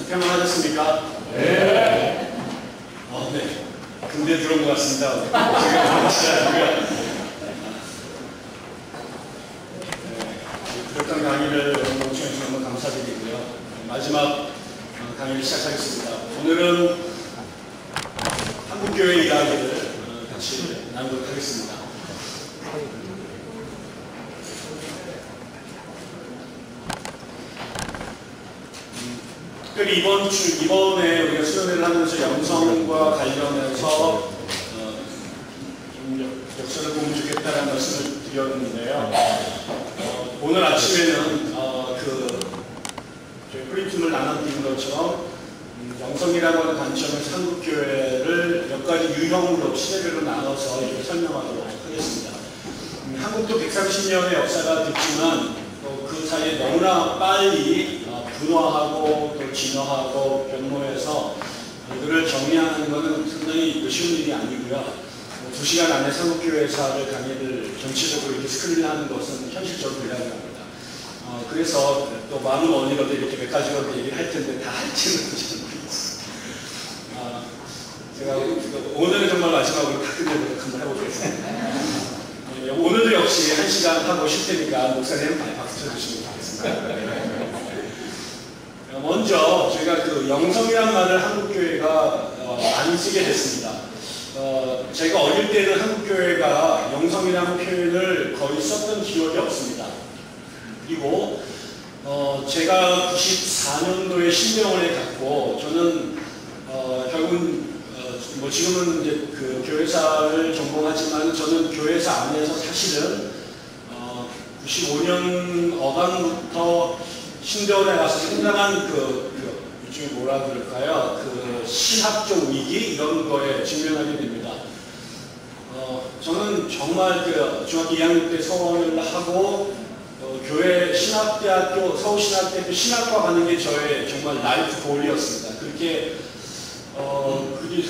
평안하셨습니까? 네. 네. 근데 들어온 것 같습니다. 부족한 강의를 청해주셔서 너무 감사드리고요. 마지막 강의를 시작하겠습니다. 오늘은 한국교회 이야기를 같이 나누도록 하겠습니다. 특별히 이번에 우리가 수련회를 하면서 영성과 관련해서 좀 역사를 보면 좋겠다는 말씀을 드렸는데요. 오늘 아침에는 저희 프린트를 나눠드린 것처럼 영성이라고 하는 관점에서 한국교회를 몇 가지 유형으로 시대별로 나눠서 이렇게 설명하도록 하겠습니다. 한국도 130년의 역사가 됐지만 그 사이에 너무나 빨리 분화하고 또 진화하고 변모해서 이들을 정리하는 것은 상당히 쉬운 일이 아니고요. 2시간 안에 한국교회사를 강의를 전체적으로 이렇게 스크린하는 것은 현실적으로 불가능합니다. 그래서 또 많은 원인으로 이렇게 몇 가지로 얘기를 할 텐데 다 할지는 모르겠습니다. 제가 오늘은 정말 마지막으로 다 끝내도록 한번 해보겠습니다. 오늘도 역시 1시간 하고 쉴 테니까 목사님 많이 박수 쳐주시면 좋겠습니다. 먼저 저희가 영성이라는 말을 한국교회가 안 쓰게 됐습니다. 제가 어릴 때는 한국교회가 영성이라는 표현을 거의 썼던 기억이 없습니다. 그리고 제가 94년도에 신병원에 갔고 저는 결국은 지금은 이제 그 교회사를 전공하지만 저는 교회사 안에서 사실은 95년 어간부터 신병원에 가서 상당한 일종의 뭐라 그럴까요? 신학적 위기 이런 거에 직면하게 됩니다. 저는 정말 중학교 2학년 때 서원을 하고 교회 신학대학교 서울신학대학교 신학과 가는 게 저의 정말 라이프 골이었습니다. 그렇게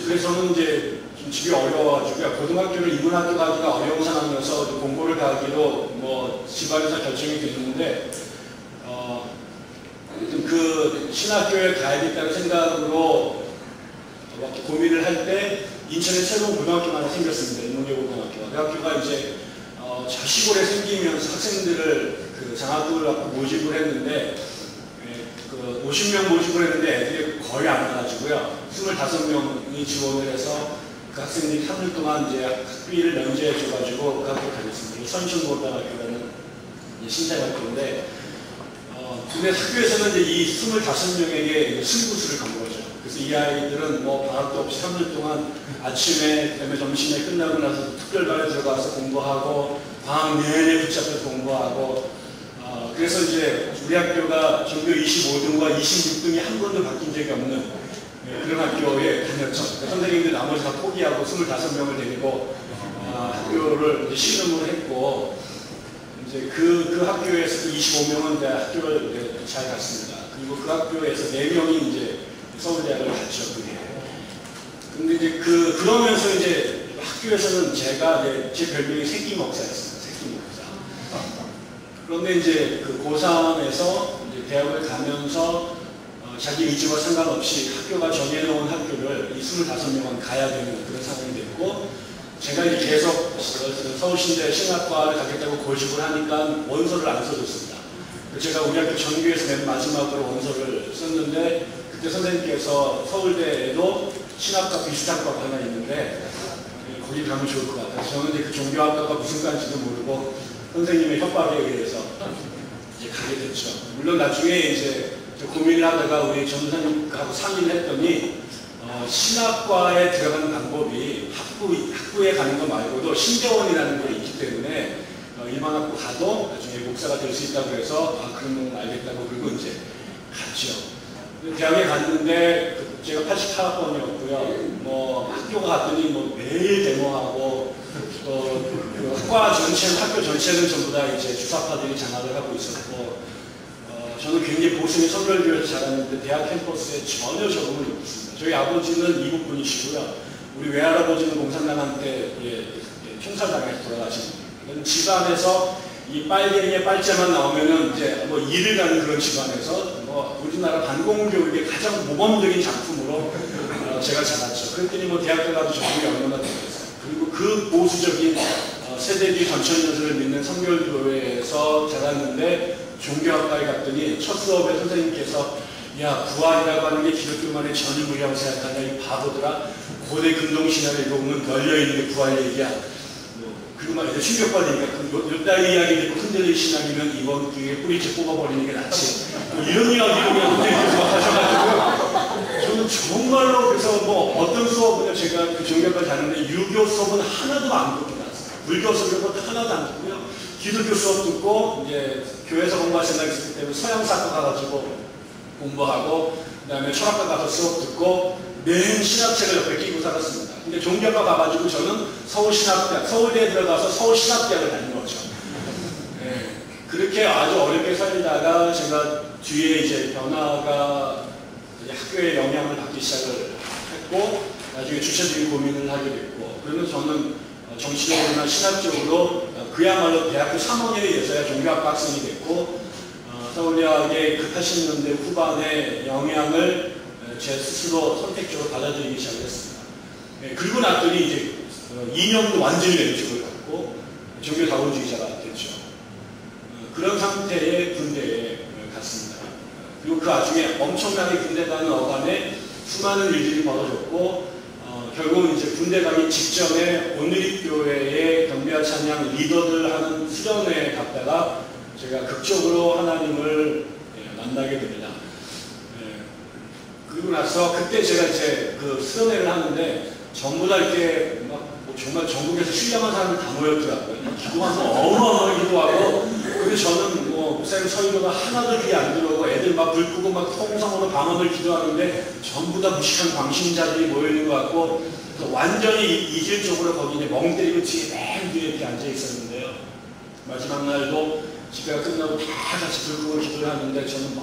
그래서는 이제 좀 집이 어려워가지고 고등학교를 인문학교 가기가 어려운 상황이어서 공고를 가기로 집안에서 결정이 됐는데 그 신학교에 가야겠다는 생각으로 고민을 할 때 인천에 새로운 고등학교가 하나 생겼습니다. 인문계고등학교. 그 학교가 이제 시골에 생기면서 학생들을 장학금을 받고 모집을 했는데 50명 모집을 했는데 애들이 거의 안 나가지고요. 25명이 지원을 해서 그 학생들이 3년 동안 이제 학비를 면제해 줘가지고 그 학교 다녔습니다. 선천고등학교라는 신사학교인데 근데 학교에서는 이제 이 25명에게 승부수를 건 거죠. 그래서 이 아이들은 방학도 없이 3년 동안 아침에, 그다음에 점심에 끝나고 나서 특별반에 들어가서 공부하고, 방학 내내 붙잡혀서 공부하고, 그래서 이제 우리 학교가 전교 25등과 26등이 한 번도 바뀐 적이 없는 그런 학교에 다녔죠. 선생님들 나머지 다 포기하고 25명을 데리고 학교를 신음을 했고, 이제 그 학교에서 25명은 학교를 잘 갔습니다. 그리고 그 학교에서 4명이 이제 서울대학을 갔죠, 그게. 근데 이제 그러면서 이제 학교에서는 제가 제 별명이 새끼 목사였습니다. 새끼 목사. 그런데 이제 고3에서 이제 대학을 가면서 자기 의지와 상관없이 학교가 정해놓은 학교를 이 25명은 가야 되는 그런 상황이 됐고, 제가 이제 계속 서울신대 신학과를 가겠다고 고집을 하니까 원서를 안 써줬습니다. 제가 우리 학교 전교에서 맨 마지막으로 원서를 썼는데 그때 선생님께서 서울대에도 신학과 비슷한 과가 하나 있는데 거기 가면 좋을 것 같아서 저는 이제 그 종교학과가 무슨 과인지도 모르고 선생님의 협박에 의해서 이제 가게 됐죠. 물론 나중에 이제 고민을 하다가 우리 전사님하고 상의를 했더니 신학과에 들어가는 방법이 학부에 가는 거 말고도 신대원이라는 게 있기 때문에 일반 학부 가도 나중에 목사가 될 수 있다고 해서 그런 건 알겠다고 그러고 이제 갔죠. 대학에 갔는데 제가 88학번이었고요. 학교가 갔더니 매일 데모하고 또 학교 전체는 전부 다 이제 주사파들이 장악을 하고 있었고 저는 굉장히 보수의 선별교에서 자랐는데 대학 캠퍼스에 전혀 적응을 못했습니다. 저희 아버지는 미국 분이시고요. 우리 외할아버지는 공산당한 때 총살당해서 돌아가신 분이에요. 집안에서 이 빨갱이의 빨자만 나오면은 이제 일을 가는 그런 집안에서 우리나라 반공교육의 가장 모범적인 작품으로 제가 자랐죠. 그랬더니 뭐 대학교 가도 전국에 얼마나 되겠어요. 그리고 그 보수적인 세대기 전천연설을 믿는 성결교회에서 자랐는데 종교학과에 갔더니 첫 수업에 선생님께서 야, 부활이라고 하는 게 기독교만의 전유물이라고 생각하냐, 이 바보들아. 고대 근동신화를 읽어보면 널려있는 게 부활 얘기야. 그리고 막 이제 충격받으니까 요 따위 이야기 듣고 흔들릴 신앙이면 이번 기회에 뿌리째 뽑아버리는 게 낫지. 이런 이야기를 그냥 선생님께서 하셔가지고 저는 정말로 그래서 뭐 어떤 수업은 제가 그 종교학과 다녔는데 유교 수업은 하나도 안 듣고 나왔어요. 불교 수업은 하나도 안 듣고요. 기독교 수업 듣고 이제 교회에서 공부할 생각이 있었기 때문에 서양사학과 가가지고 공부하고 그 다음에 철학과 가서 수업 듣고 매일 신학책을 옆에 끼고 살았습니다. 근데 종교학과 가가지고 저는 서울신학대학, 서울대에 들어가서 서울신학대학을 다닌 거죠. 네, 그렇게 아주 어렵게 살다가 제가 뒤에 이제 변화가 이제 학교에 영향을 받기 시작을 했고 나중에 주체적인 고민을 하게 됐고 그러면 저는 정치적으로나 신학적으로 그야말로 대학교 3학년에 돼서야 종교학과 학생이 됐고 서울대학의 그 80년대 후반에 영향을 제 스스로 선택적으로 받아들이기 시작했습니다. 그리고 났더니 이제 2년도 완전히 왼쪽을 갖고 종교 다원주의자가 됐죠. 그런 상태의 군대에 갔습니다. 그리고 그 와중에 엄청나게 군대 가는 어간에 수많은 일들이 벌어졌고 결국은 이제 군대 가기 직전에 온누리교회의 경배와 찬양 리더들 하는 수련회에 갔다가 제가 극적으로 하나님을 만나게 됩니다. 그리고 나서 그때 제가 이제 그 수련회를 하는데 전부 다 이렇게 막 뭐 정말 전국에서 신령한 사람이 다 모였더라고요. 기도하면서 어마어마하게 기도하고 근데 저는 뭐 목사님 설교가 하나도 귀에 안 들어오고 애들 막 불 끄고 막 통성으로 방언을 기도하는데 전부 다 무식한 광신자들이 모여있는 것 같고 완전히 이질적으로 거기 이제 멍 때리고 뒤에 맨 뒤에 이렇게 앉아 있었는데요. 마지막 날도 집회가 끝나고 다 같이 불 끄고 기도를 하는데 저는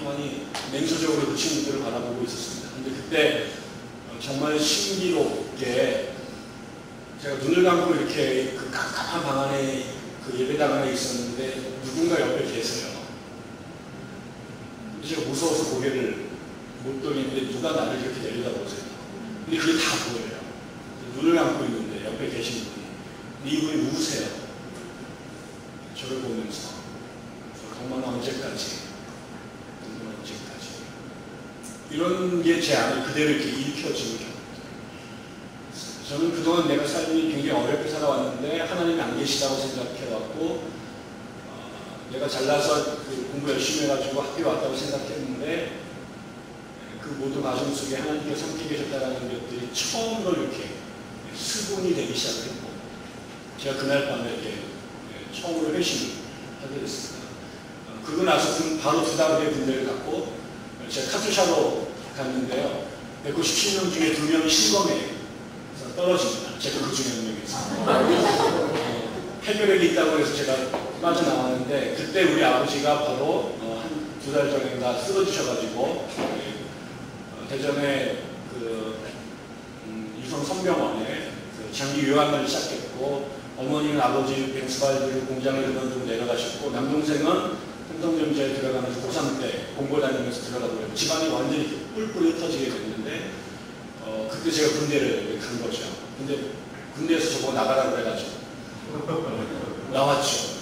멍하니 맹소적으로 그 친구들을 바라보고 있었습니다. 근데 그때 정말 신기롭게 제가 눈을 감고 이렇게 그 깜깜한 방 안에 그 예배당 안에 있었는데 누군가 옆에 계세요. 제가 무서워서 고개를 못 돌리는데 누가 나를 이렇게 내려다보세요. 근데 그게 다 보여요. 눈을 감고 있는데 옆에 계신 분이. 이분이 누구세요? 저를 보면서 정말 언제까지? 이런 게 제 안에 그대로 이렇게 읽혀지는 경우입니다. 저는 그동안 내가 삶이 굉장히 어렵게 살아왔는데 하나님이 안 계시다고 생각해왔고 내가 잘나서 그 공부 열심히 해가지고 학교 왔다고 생각했는데 그 모든 과정 속에 하나님께서 함께 계셨다는 것들이 처음으로 이렇게 수분이 되기 시작했고 제가 그날 밤에 이렇게 처음으로 회심을 하게 됐습니다. 그러고 나서 바로 두 달 후에 군대를 갔고 제가 카투샤로 갔는데요. 197명 중에 2명이 실검에 떨어집니다. 제가 그 중에 한 명이었어요. 해결력이 있다고 해서 제가 빠져나왔는데 그때 우리 아버지가 바로 한 두 달 전인가 쓰러지셔가지고 대전에 그 유성 성병원에 그 장기 요양을 시작했고 어머니는 아버지 뱅스발들 공장을 그만두고 내려가셨고 남동생은 삼성전자에 들어가면서 고3 때 공부 다니면서 들어가고 집안이 완전히 뿔뿔이 흩어지게 됐는데 그때 제가 군대를 간 거죠. 근데 군대에서 저보고 나가라고 해가지고 나왔죠.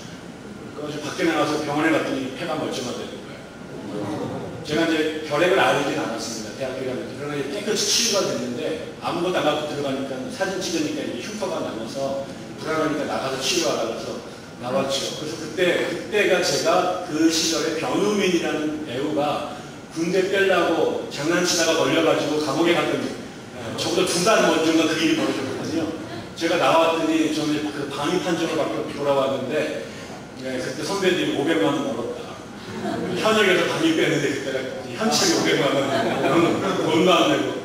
그래서 밖에 나가서 병원에 갔더니 폐가 멀쩡하다는 거예요. 제가 이제 결핵을 앓진 않았습니다. 대학교 가면서. 그러나 깨끗이 치유가 됐는데 아무것도 안 갖고 들어가니까 사진 찍으니까 이제 흉터가 남아서 불안하니까 나가서 치유하라고 해서 나왔죠. 그래서 그때가 제가 그 시절에 변우민이라는 배우가 군대 빼려고 장난치다가 걸려가지고 감옥에 갔더니 저보다 2달 먼저가 그 일이 벌어졌거든요. 제가 나왔더니 저는 그 방위 판정을 받고 돌아왔는데 그때 선배들이 500만 원 벌었다. 현역에서 방위 빼는데 그때가 현찰이 500만 원 돈도 안 내고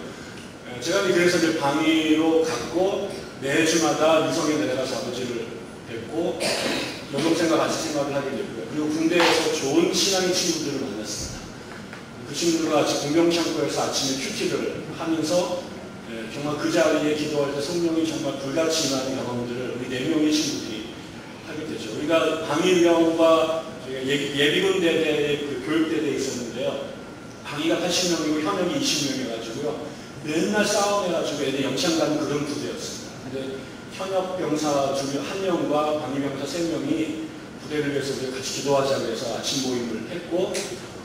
제가 그래서 이제 방위로 갔고 매주마다 유성에 내려가서 아버지를 뵙고 여동생과 같이 생활을 하게 됐고요. 그리고 군대에서 좋은 신앙의 친구들을 만났습니다. 그 친구들과 같이 공병창고에서 아침에 큐티를 하면서 정말 그 자리에 기도할 때 성령이 정말 불같이 임하는 경험들을 우리 4명의 친구들이 하게 되죠. 우리가 방위병과 예비군 대대 그 교육대대에 있었는데요. 방위가 80명이고 현역이 20명이어가지고요. 맨날 싸움해가지고 애들 영창 가는 그런 부대였습니다. 근데 현역 병사 1명과 방위병사 3명이 부대를 위해서 같이 기도하자고 해서 아침 모임을 했고,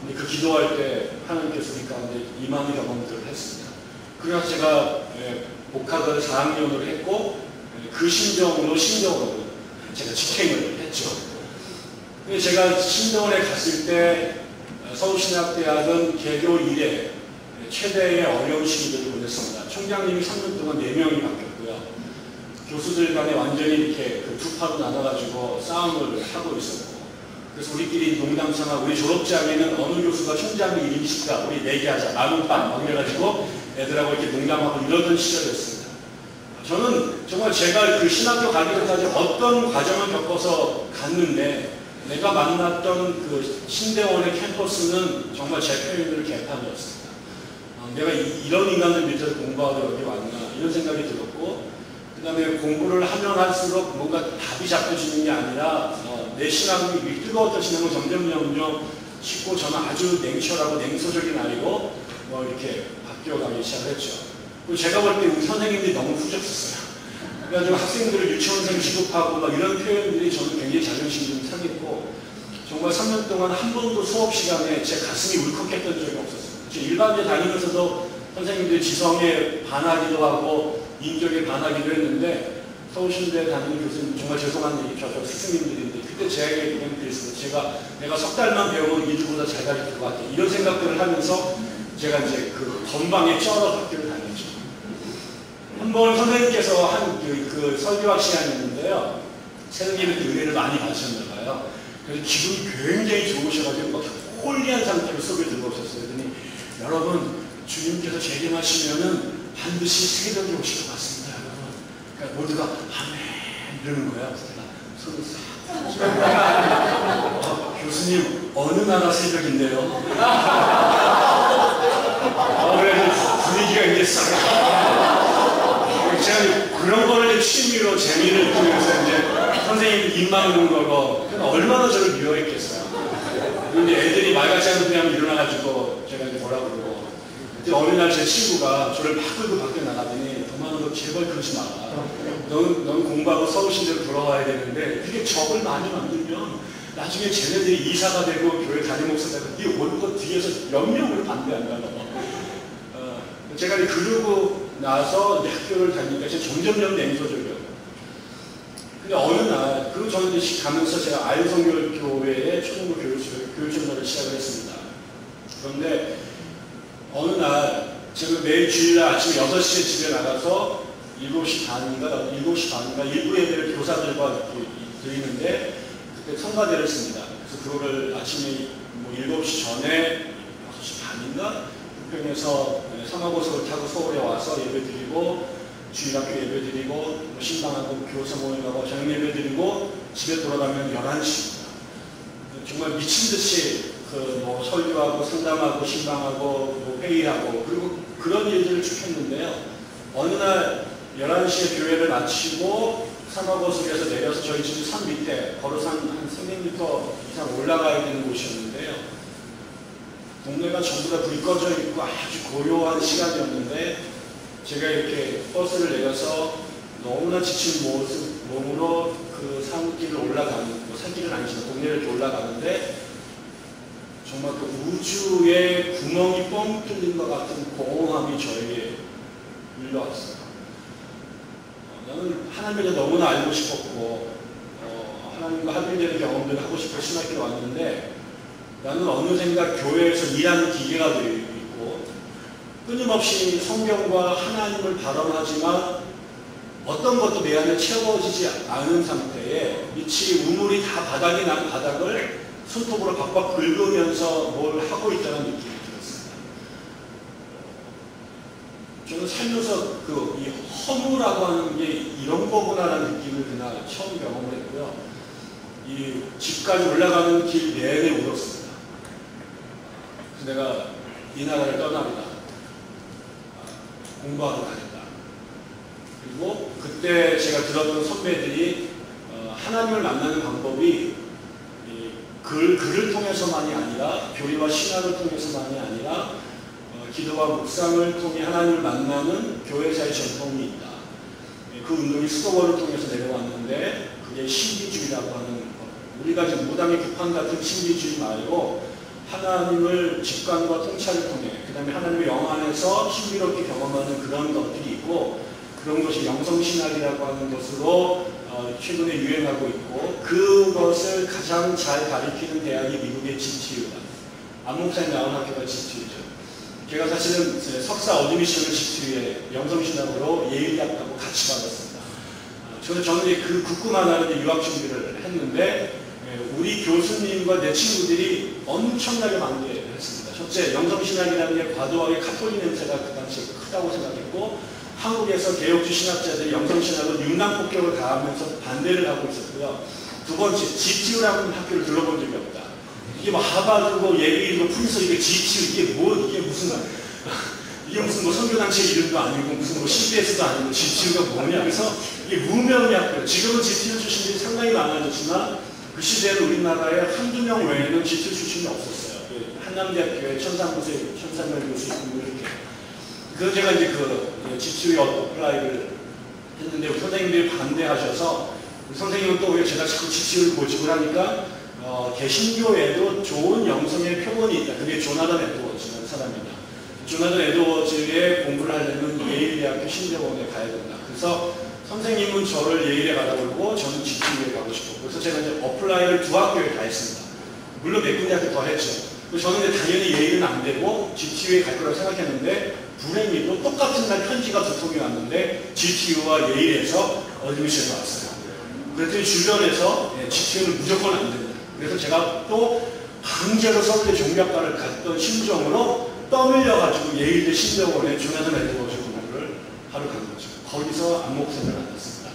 근데 그 기도할 때 하나님께서 우리 가운데 임하는 경험들을 했습니다. 그래서 제가 복학을 4학년으로 했고, 그 심정으로 제가 직행을 했죠. 근데 제가 신정원에 갔을 때 서울신학대학은 개교 이래 최대의 어려운 시기를 보냈습니다. 총장님이 3년 동안 4명이 바뀌었고요. 교수들 간에 완전히 이렇게 그 두 파로 나눠가지고 싸움을 하고 있었고, 그래서 우리끼리 농담삼아 우리 졸업장에는 어느 교수가 총장의 이름이 쉽다, 우리 내기하자, 나눔반 막 이래가지고 애들하고 이렇게 농담하고 이러던 시절이었습니다. 저는 정말 제가 그 신학교 가기 전까지 어떤 과정을 겪어서 갔는데, 내가 만났던 그 신대원의 캠퍼스는 정말 제 표현으로 개판이었습니다. 내가 이런 인간들 밑에서 공부하러 여기 왔나 이런 생각이 들었고, 그 다음에 공부를 하면 할수록 뭔가 답이 잡혀지는 게 아니라 내 신앙이 뜨거웠던 신앙은 점점 식고, 저는 아주 냉철하고 냉소적인 아이로 이렇게 바뀌어가기 시작했죠. 그리고 제가 볼 때 우리 선생님들이 너무 후졌었어요. 그래가지고 학생들을 유치원생 취급하고 막 이런 표현들이 저는 굉장히 자존심이 좀 상했고, 정말 3년 동안 한 번도 수업 시간에 제 가슴이 울컥했던 적이 없었어요. 일반대 다니면서도 선생님들이 지성에 반하기도 하고 인격에 반하기도 했는데, 서울신대 다니는 교수님 정말 죄송한 얘기, 저 스승님들인데 그때 제게 그냥 그랬어요. 내가 석 달만 배우면 이들보다 잘 가르칠 것 같아, 이런 생각들을 하면서 제가 이제 그 건방에 쩔어 학교를 다녔죠. 한번 선생님께서 한 그 설교학 시간이었는데요. 새벽에는 은혜를 많이 받으셨나 봐요. 그래서 기분이 굉장히 좋으셔가지고 막 홀리한 상태로 수업에 들어오셨어요. 그랬더니 여러분, 주님께서 재림하시면은 반드시 새벽에 오실 것 같습니다, 여러분. 그러니까 모두가 아멘 이러는 거예요. 그래서 손을 싹 교수님 어느 나라 새벽인데요? 그래서 분위기가 이제 싹 제가 그런 거를 취미로 재미를 느끼면서 이제 선생님 입 막는 거고, 얼마나 저를 미워했겠어요. 그런데 애들이 말같지 않은 소리 하면 일어나가지고 제가 이제 뭐라 그러고, 어느 날 제 친구가 저를 막 끌고 밖에 나가더니, 그만 너 제발 그러지 마라. 넌 공부하고 서울신대로 돌아와야 되는데, 그게 적을 많이 만들면 나중에 쟤네들이 이사가 되고 교회 담임 목사가 되고 네 올 것 뒤에서 연명으로 반대한다고. 제가 그러고 나서 학교를 다니니까 점점 냉소적이었고, 근데 어느 날, 그리고 저는 이제 가면서 제가 아이성교회의 초등부 교육전도를 시작을 했습니다. 그런데 어느 날 제가 매일 주일날 아침 6시에 집에 나가서 7시 반인가 일부 예배를 교사들과 드리는데, 그때 성가대를 씁니다. 그래서 그거를 아침에 7시 전에 6시 반인가 부평에서 상하고속을 타고 서울에 와서 예배드리고, 주일학교 예배드리고, 신방하고 교사 모임하고 저녁 예배드리고 집에 돌아가면 11시입니다. 정말 미친듯이 설교하고 상담하고 신방하고 회의하고, 그리고 그런 일들을 쭉 했는데요. 어느 날 11시에 교회를 마치고 상하고속에서 내려서 저희 집 산 밑에 걸어서 한 300m 이상 올라가야 되는 곳이었는데요. 동네가 전부 다 불이 꺼져 있고 아주 고요한 시간이었는데, 제가 이렇게 버스를 내려서 너무나 지친 몸으로 그 산길을 올라가는, 산길은 아니지만 동네를 이렇게 올라가는데, 정말 그 우주에 구멍이 뻥 뚫린 것 같은 공허함이 저에게 밀려왔어요. 나는 하나님에 대해 너무나 알고 싶었고, 하나님과 합일되는 경험들을 하고 싶어 신학교에 왔는데, 나는 어느샌가 교회에서 일하는 기계가 되어 있고, 끊임없이 성경과 하나님을 발언하지만 어떤 것도 내 안에 채워지지 않은 상태에 마치 우물이 다 바닥이 난 바닥을 손톱으로 박박 긁으면서 뭘 하고 있다는 느낌이 들었습니다. 저는 살면서 이 허무라고 하는 게 이런 거구나라는 느낌을 그날 처음 경험을 했고요. 이 집까지 올라가는 길 내내 울었습니다. 그래서 내가 이 나라를 떠납니다. 공부하러 가겠다. 그리고 그때 제가 들었던 선배들이 하나님을 만나는 방법이 글을 통해서만이 아니라 교리와 신학을 통해서만이 아니라 기도와 묵상을 통해 하나님을 만나는 교회사의 전통이 있다. 그 운동이 수도원을 통해서 내려왔는데 그게 신비주의라고 하는 것. 우리가 지금 무당의 급한 같은 신비주의 말고 하나님을 직관과 통찰을 통해 그 다음에 하나님의 영 안에서 신비롭게 경험하는 그런 것들이 있고 그런 것이 영성신학이라고 하는 것으로 최근에 유행하고 있고 그것을 가장 잘 가리키는 대학이 미국의 GTU다. 안목사에 나온 학교가 GTU죠. 제가 사실은 석사 어드미션을 GTU에 영성신학으로 예일대학하고 같이 받았습니다. 저는 이제 그 국구만 하는 유학 준비를 했는데 우리 교수님과 내 친구들이 엄청나게 만개했습니다. 첫째, 영성신학이라는 게 과도하게 카톨릭 냄새가 그 당시에 크다고 생각했고 한국에서 개혁주 신학자들이 영성신학을 융단폭격을 가하면서 반대를 하고 있었고요. 두 번째, GTU라는 학교를 들어본 적이 없다. 이게 뭐 하버드고 예일이고 프린스 이게 GTU 이게 무슨 이게 무슨 뭐 선교단체 이름도 아니고 무슨 뭐 CBS도 아니고 GTU가 뭐냐. 그래서 이게 무명의 학교. 지금은 GTU 출신들이 상당히 많아졌지만 그 시대에는 우리나라에 한두 명 외에는 GTU 출신이 없었어요. 한남대학교에 천상명교수 있고 이렇게. 그래서 제가 이제 그 GTU에 어플라이를 했는데 선생님들이 반대하셔서 선생님은 또 왜 제가 자꾸 GTU를 고집을 하니까 개신교에도 좋은 영성의 표본이 있다. 그게 조나단 에드워즈라는 사람입니다. 조나단 에드워즈의 공부를 하려면 예일대학교 신대원에 가야 된다. 그래서 선생님은 저를 예일에 가라고 그러고 저는 GTU에 가고 싶었고 그래서 제가 이제 어플라이를 두 학교에 다 했습니다. 물론 몇 군데 학교 더 했죠. 저는 이제 당연히 예일은 안 되고 GTU에 갈 거라고 생각했는데 불행히도 똑같은 날 편지가 두 통이 왔는데 GTU와 예일에서 어드미션이 왔어요. 그랬더니 주변에서 GTU는 무조건 안 된다. 그래서 제가 또 강제로 서울대 종교학과를 갔던 심정으로 떠밀려가지고 예일대 신대원에 조나단 에드워즈 공부를 하러 간 거죠. 거기서 안목사를 만났습니다.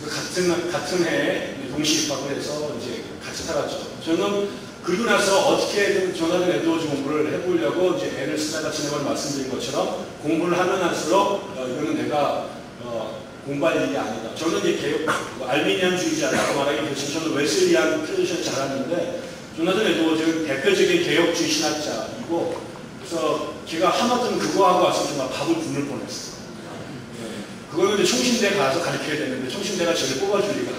그래서 같은 해에 동시 입학을 해서 이제 같이 살았죠. 저는 그리고 나서 어떻게든 조나단 에드워즈 공부를 해보려고 이제 애를 쓰다가 지난번에 말씀드린 것처럼 공부를 하면 할수록 이거는 내가 공부할 일이 아니다. 저는 이제 개혁, 알미니안주의자라고 말하기 그렇지만 저는 웨슬리안 트레디션을 잘하는데 조나단 에드워즈는 대표적인 개혁주의 신학자이고 그래서 제가 하마터면 그거 하고 왔으면 정말 밥을 굶을 뻔했어요. 그거는 이제 총신대 가서 가르쳐야 되는데 총신대가 저를 뽑아줄 리가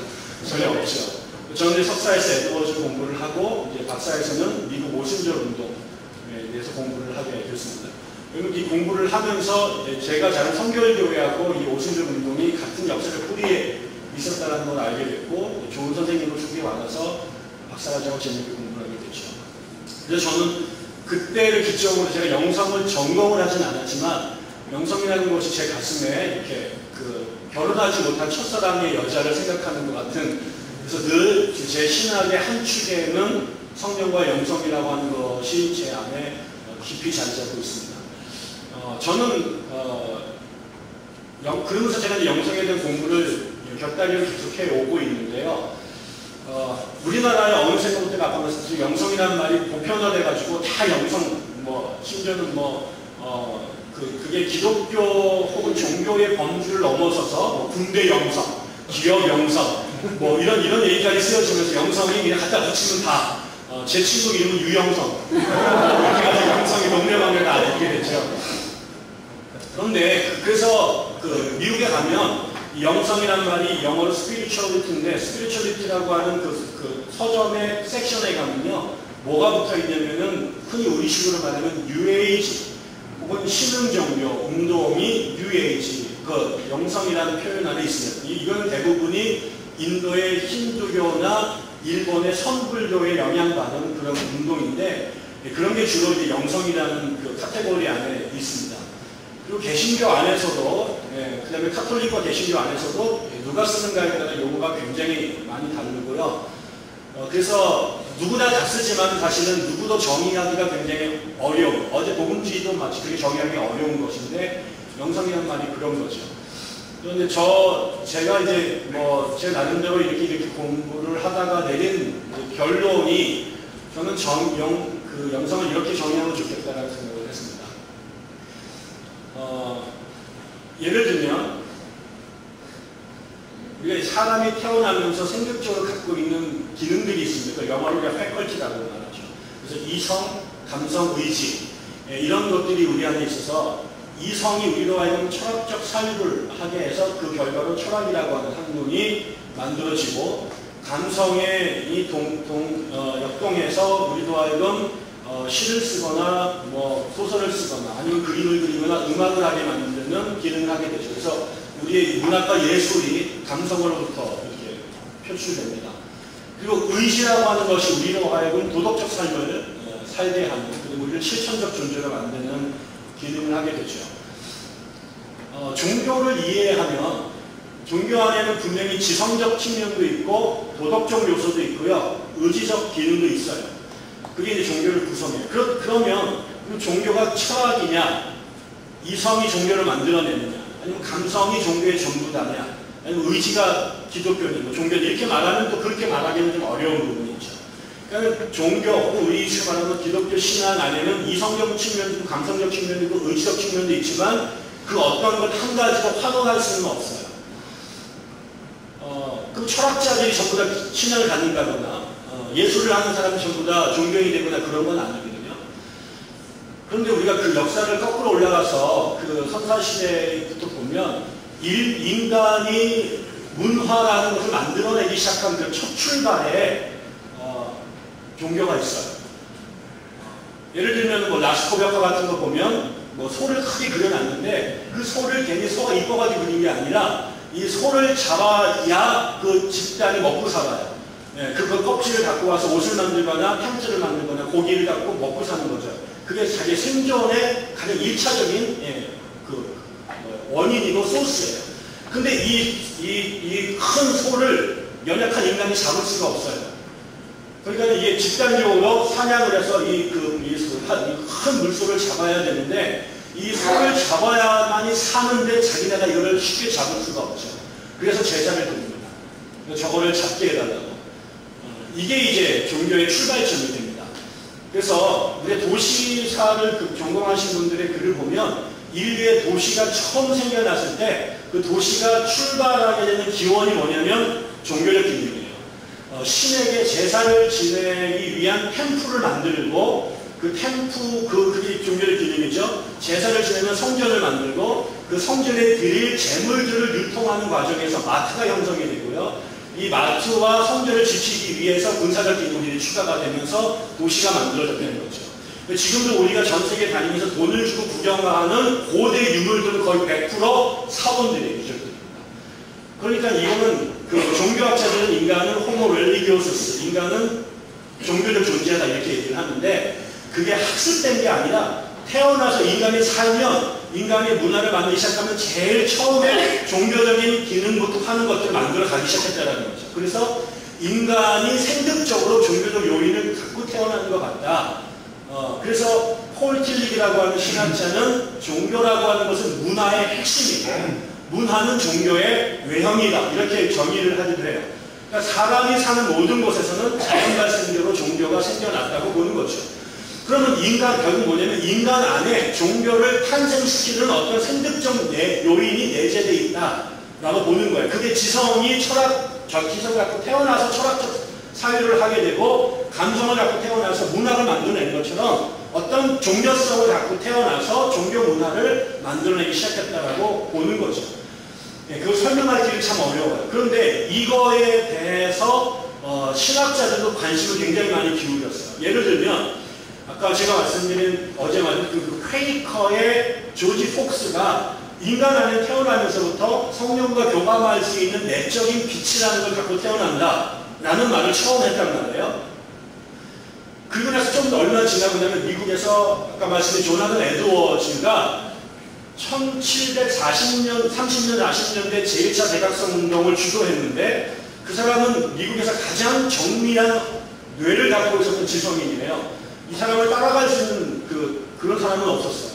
전혀 없죠. 저는 석사에서 에드워즈 공부를 하고 이제 박사에서는 미국 오순절 운동에 대해서 공부를 하게 됐습니다. 그리고 이 공부를 하면서 제가 자는 성결교회하고 이 오순절 운동이 같은 역사적 뿌리에 있었다는 걸 알게 됐고 좋은 선생님으로 속에 와서 박사과정을 재밌게 공부를 하게 됐죠. 그래서 저는 그때를 기점으로 제가 영성을 전공을 하진 않았지만 영성이라는 것이 제 가슴에 이렇게 결혼하지 못한 첫사랑의 여자를 생각하는 것 같은 그래서 늘 제 신학의 한 축에는 성령과 영성이라고 하는 것이 제 안에 깊이 자리 잡고 있습니다. 저는 그러면서 제가 영성에 대한 공부를 곁다리로 계속해 오고 있는데요. 우리나라의 어느 생각부터 아까 말씀드린 영성이라는 말이 보편화돼가지고 다 영성, 심지어는 그게 기독교 혹은 종교의 범주를 넘어서서 군대 영성, 기업 영성, 이런 얘기까지 쓰여지면서 영성이 그냥 갖다 붙이면 다, 제 친구 이름은 유영성. 이렇게 해서 영성이 동네방네 다 알게 됐죠. 그런데, 그래서 미국에 가면 영성이라는 말이 영어로 spirituality인데, spirituality라고 하는 그 서점의 섹션에 가면요, 뭐가 붙어 있냐면은, 흔히 우리식으로 말하면 New Age, 혹은 신흥종교, 운동이 New Age, 영성이라는 표현 안에 있습니다. 이거는 대부분이 인도의 힌두교나 일본의 선불교에 영향받은 그런 운동인데 그런 게 주로 이제 영성이라는 그 카테고리 안에 있습니다. 그리고 개신교 안에서도 그 다음에 카톨릭과 개신교 안에서도 누가 쓰는가에 따라 용어가 굉장히 많이 다르고요. 그래서 누구나 다 쓰지만 사실은 누구도 정의하기가 굉장히 어려운 어제 복음주의도 마치 그게 정의하기 어려운 것인데 영성이라는 말이 그런 거죠. 그런데 제가 이제 제 나름대로 이렇게 공부를 하다가 내린 결론이 저는 영성을 이렇게 정의하면 좋겠다라는 생각을 했습니다. 예를 들면 우리가 사람이 태어나면서 생격적으로 갖고 있는 기능들이 있습니다. 그 영어로 우리가 패컬티라고 말하죠. 그래서 이성, 감성, 의지 이런 것들이 우리 안에 있어서 이성이 우리로 하여금 철학적 사유를 하게 해서 그 결과로 철학이라고 하는 학문이 만들어지고 감성의 이 역동해서 우리도 하여금 시를 쓰거나 뭐 소설을 쓰거나 아니면 그림을 그리거나 음악을 하게 만드는 기능을 하게 되죠. 그래서 우리의 문학과 예술이 감성으로부터 이렇게 표출됩니다. 그리고 의지라고 하는 것이 우리로 하여금 도덕적 삶을 살게 하는, 그리고 우리를 실천적 존재로 만드는 기능을 하게 되죠. 종교를 이해하면 종교 안에는 분명히 지성적 측면도 있고 도덕적 요소도 있고요. 의지적 기능도 있어요. 그게 이제 종교를 구성해요. 그러면 그 종교가 철학이냐, 이성이 종교를 만들어내느냐, 아니면 감성이 종교의 전부다냐, 아니면 의지가 기독교니고 종교 이렇게 말하면 또 그렇게 말하기는 좀 어려운 부분이 있죠. 그러니까 종교 혹은 의지를 말하면 기독교 신앙 안에는 이성적 측면도 있고 감성적 측면도 있고 의지적 측면도 있지만 그 어떤 것 한 가지도 확언할 수는 없어요. 그 철학자들이 전부 다 신앙을 갖는다거나 예술을 하는 사람이 전부 다 종교인이 되거나 그런 건 아니거든요. 그런데 우리가 그 역사를 거꾸로 올라가서 그 선사시대부터 보면 인간이 문화라는 것을 만들어내기 시작한 그 첫 출발에 종교가 있어요. 예를 들면 뭐 라스코 벽화 같은 거 보면 뭐 소를 크게 그려놨는데 그 소를 괜히 소가 이뻐가지고 그린 게 아니라 이 소를 잡아야 그 집단이 먹고 살아요. 그 껍질을 갖고 와서 옷을 만들거나 텐트를 만들거나 고기를 갖고 먹고 사는 거죠. 그게 자기 생존의 가장 1차적인 원인이고 소스예요. 근데 이 큰 소를 연약한 인간이 잡을 수가 없어요. 그러니까 이게 집단적으로 사냥을 해서 이 큰 물소를 잡아야 되는데 이 소를 잡아야만이 사는데 자기네가 이거를 쉽게 잡을 수가 없죠. 그래서 제사를 드립니다. 저거를 잡게 해달라고. 이게 이제 종교의 출발점이 됩니다. 그래서 우리 도시사를 전공하신 분들의 글을 보면 인류의 도시가 처음 생겨났을 때 그 도시가 출발하게 되는 기원이 뭐냐면 종교적 기능이에요. 신에게 제사를 지내기 위한 템플을 만들고 그 템플, 그게 종교적 기능이죠. 제사를 지내면 성전을 만들고 그 성전에 드릴 재물들을 유통하는 과정에서 마트가 형성이 되고요. 이 마트와 성전을 지키기 위해서 군사적 기능들이 추가가 되면서 도시가 만들어졌다는 거죠. 지금도 우리가 전 세계 다니면서 돈을 주고 구경하는 고대 유물들은 거의 100% 사원들의 유적들입니다. 그러니까 이거는 그 종교학자들은 인간은 호모 렐리기오스스, 인간은 종교적 존재다 이렇게 얘기를 하는데 그게 학습된 게 아니라 태어나서 인간이 살면 인간의 문화를 만들기 시작하면 제일 처음에 종교적인 기능부터 하는 것들을 만들어 가기 시작했다는 거죠. 그래서 인간이 생득적으로 종교적 요인을 갖고 태어나는 것 같다. 그래서 폴 틸릭이라고 하는 신학자는 종교라고 하는 것은 문화의 핵심이고 문화는 종교의 외형이다 이렇게 정의를 하기도 해요. 그러니까 사람이 사는 모든 곳에서는 자연 발생적으로 종교가 생겨났다고 보는 거죠. 그러면 결국 뭐냐면 인간 안에 종교를 탄생시키는 어떤 생득적 요인이 내재되어 있다라고 보는 거예요. 그게 지성이 지성을 갖고 태어나서 철학적 사유를 하게 되고 감성을 갖고 태어나서 문학을 만들어낸 것처럼 어떤 종교성을 갖고 태어나서 종교 문화를 만들어내기 시작했다라고 보는 거죠. 그걸 설명하기는 참 어려워요. 그런데 이거에 대해서 신학자들도 관심을 굉장히 많이 기울였어요. 예를 들면 아까 제가 말씀드린 어제 말한 그 퀘이커의 조지 폭스가 인간 안에 태어나면서부터 성령과 교감할 수 있는 내적인 빛이라는 걸 갖고 태어난다 라는 말을 처음 했단 말이에요. 그리고 나서 좀 더 얼마나 지나고 나면 미국에서 아까 말씀드린 조나단 에드워즈가 1740년, 30년, 40년대 제1차 대각성 운동을 주도했는데 그 사람은 미국에서 가장 정밀한 뇌를 갖고 있었던 지성인이에요. 이 사람을 따라갈 수 있는 그런 사람은 없었어요.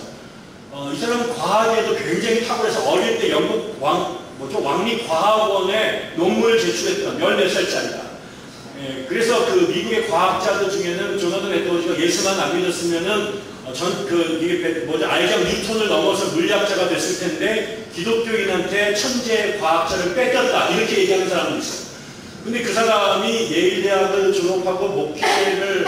이 사람은 과학에도 굉장히 탁월해서 어릴 때 영국 왕립과학원에 논문을 제출했던 14몇 살짜리다. 그래서 그 미국의 과학자들 중에는 조나단 에드워즈가 예수만 안 믿었으면은 아이작 뉴턴을 넘어서 물리학자가 됐을 텐데 기독교인한테 천재 과학자를 뺏겼다 이렇게 얘기하는 사람도 있어요. 근데 그 사람이 예일 대학을 졸업하고 목회를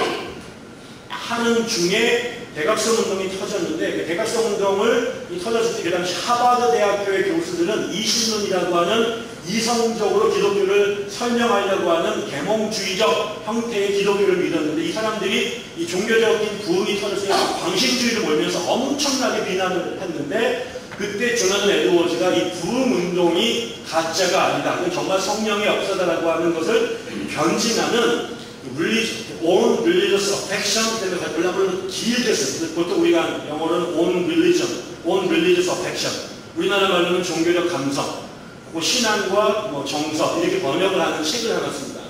하는 중에 대각성 운동이 터졌는데 그 대각성 운동을 터졌을 때 그 당시 하버드 대학교의 교수들은 이신론이라고 하는 이성적으로 기독교를 설명하려고 하는 계몽주의적 형태의 기독교를 믿었는데 이 사람들이 이 종교적인 부흥이 터졌으니까 광신주의를 몰면서 엄청나게 비난을 했는데 그때 조나단 에드워즈가 이 부흥운동이 가짜가 아니다. 정말 성령의 역사다라고 하는 것을 변증하는 own religious affection 때문에 블라블라 길게 썼어요. 보통 우리가 영어로는 own religious affection. 우리나라 말로는 종교적 감성, 신앙과 정서 이렇게 번역을 하는 책을 하나 씁니다.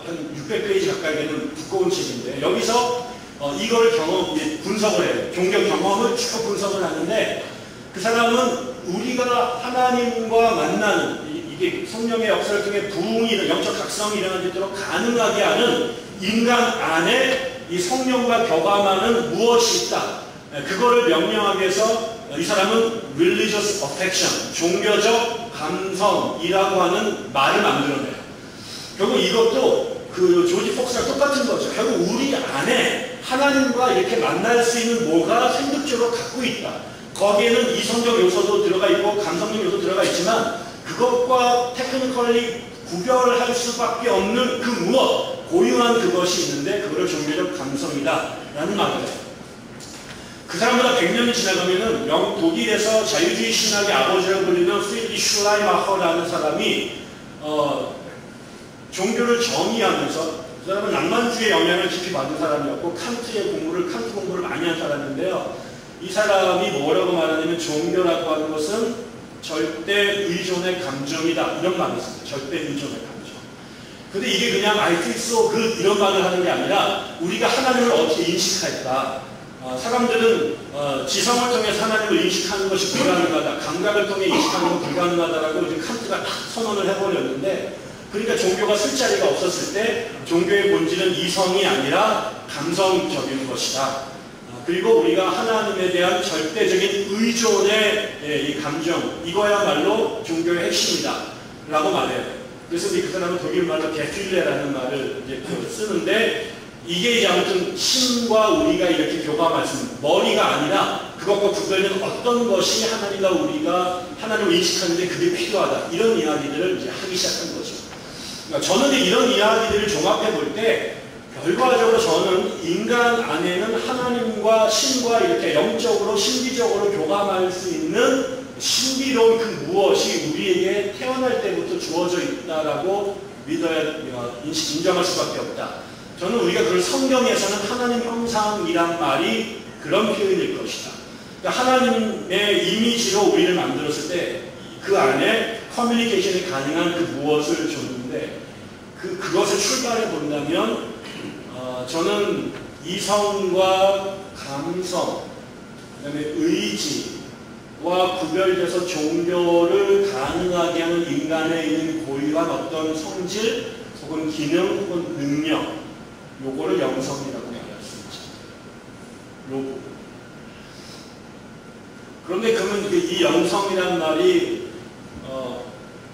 한 600페이지 가까이 되는 두꺼운 책인데 여기서 이걸 분석을 해요. 종교 경험을 쭉 분석을 하는데 그 사람은 우리가 하나님과 만나는 이게 성령의 역사를 통해 부흥이 영적 각성이 일어나도록 가능하게 하는 인간 안에 이 성령과 교감하는 무엇이 있다. 그거를 명명하기 위해서 이 사람은 religious affection, 종교적 감성이라고 하는 말을 만들어내요. 결국 이것도 그 조지 폭스랑 똑같은 거죠. 결국 우리 안에 하나님과 이렇게 만날 수 있는 뭐가 생득적으로 갖고 있다. 거기에는 이성적 요소도 들어가 있고 감성적 요소도 들어가 있지만 그것과 테크니컬리 구별할 수밖에 없는 그 무엇, 고유한 그것이 있는데 그거를 종교적 감성이다 라는 말을 해요. 그 사람보다 100년이 지나가면은 독일에서 자유주의 신학의 아버지라고 불리는 프리드리히 슐라이마허라는 사람이 종교를 정의하면서 그 사람은 낭만주의의 영향을 깊이 받은 사람이었고 칸트 공부를 많이 한 사람인데요. 이 사람이 뭐라고 말하냐면 종교라고 하는 것은 절대 의존의 감정이다 이런 말을 했습니다. 절대 의존의 감정. 근데 이게 그냥 I think so 이런 말을 하는 게 아니라 우리가 하나님을 어떻게 인식할까. 사람들은 지성을 통해서 하나님을 인식하는 것이 불가능하다. 감각을 통해 인식하는 건 불가능하다라고 이제 칸트가 딱 선언을 해버렸는데 그러니까 종교가 쓸 자리가 없었을 때 종교의 본질은 이성이 아니라 감성적인 것이다. 그리고 우리가 하나님에 대한 절대적인 의존의 이 감정 이거야말로 종교의 핵심이다 라고 말해요. 그래서 그 사람은 독일 말로 게필레라는 말을 이제 쓰는데 이게 이제 아무튼 신과 우리가 이렇게 교감할 수 있는 머리가 아니라 그것과 구별되는 어떤 것이 하나님과 우리가 하나님을 인식하는데 그게 필요하다. 이런 이야기들을 이제 하기 시작한 거죠. 그러니까 저는 이런 이야기들을 종합해 볼 때 결과적으로 저는 인간 안에는 하나님과 신과 이렇게 영적으로 신비적으로 교감할 수 있는 신비로운 그 무엇이 우리에게 태어날 때부터 주어져 있다라고 믿어야 인정할 수밖에 없다. 저는 우리가 그걸 성경에서는 하나님 형상이란 말이 그런 표현일 것이다. 그러니까 하나님의 이미지로 우리를 만들었을 때 그 안에 커뮤니케이션이 가능한 그 무엇을 줬는데 그것을 출발해 본다면 저는 이성과 감성, 그다음에 의지와 구별돼서 종교를 가능하게 하는 인간에 있는 고유한 어떤 성질 혹은 기능 혹은 능력 요거를 영성이라고 말할 수 있죠. 요 그런데 그러면 이 영성이란 말이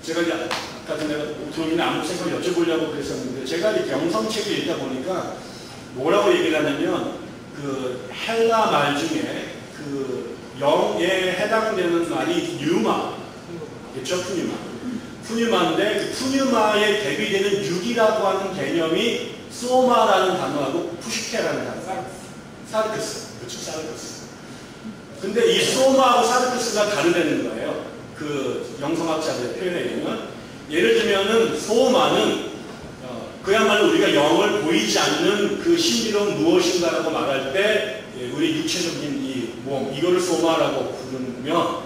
제가 이제 아까 전에 도민의 아무 생각을 여쭤보려고 그랬었는데 제가 이렇게 영성책을 읽다 보니까 뭐라고 얘기를 하냐면 그 헬라 말 중에 그 영에 해당되는 말이 뉴마겠죠. 푸뉴마인데 그 푸뉴마에 대비되는 육이라고 하는 개념이 소마라는 단어하고 푸시케라는 단어, 사르크스, 그쵸, 사르크스. 근데 이 소마하고 사르크스가 다르다는 거예요. 그 영성학자들의 표현에 의하면 예를 들면은 소마는 그야말로 우리가 영을 보이지 않는 그 신비로운 무엇인가라고 말할 때 우리 육체적인 이 몸 이거를 소마라고 부르면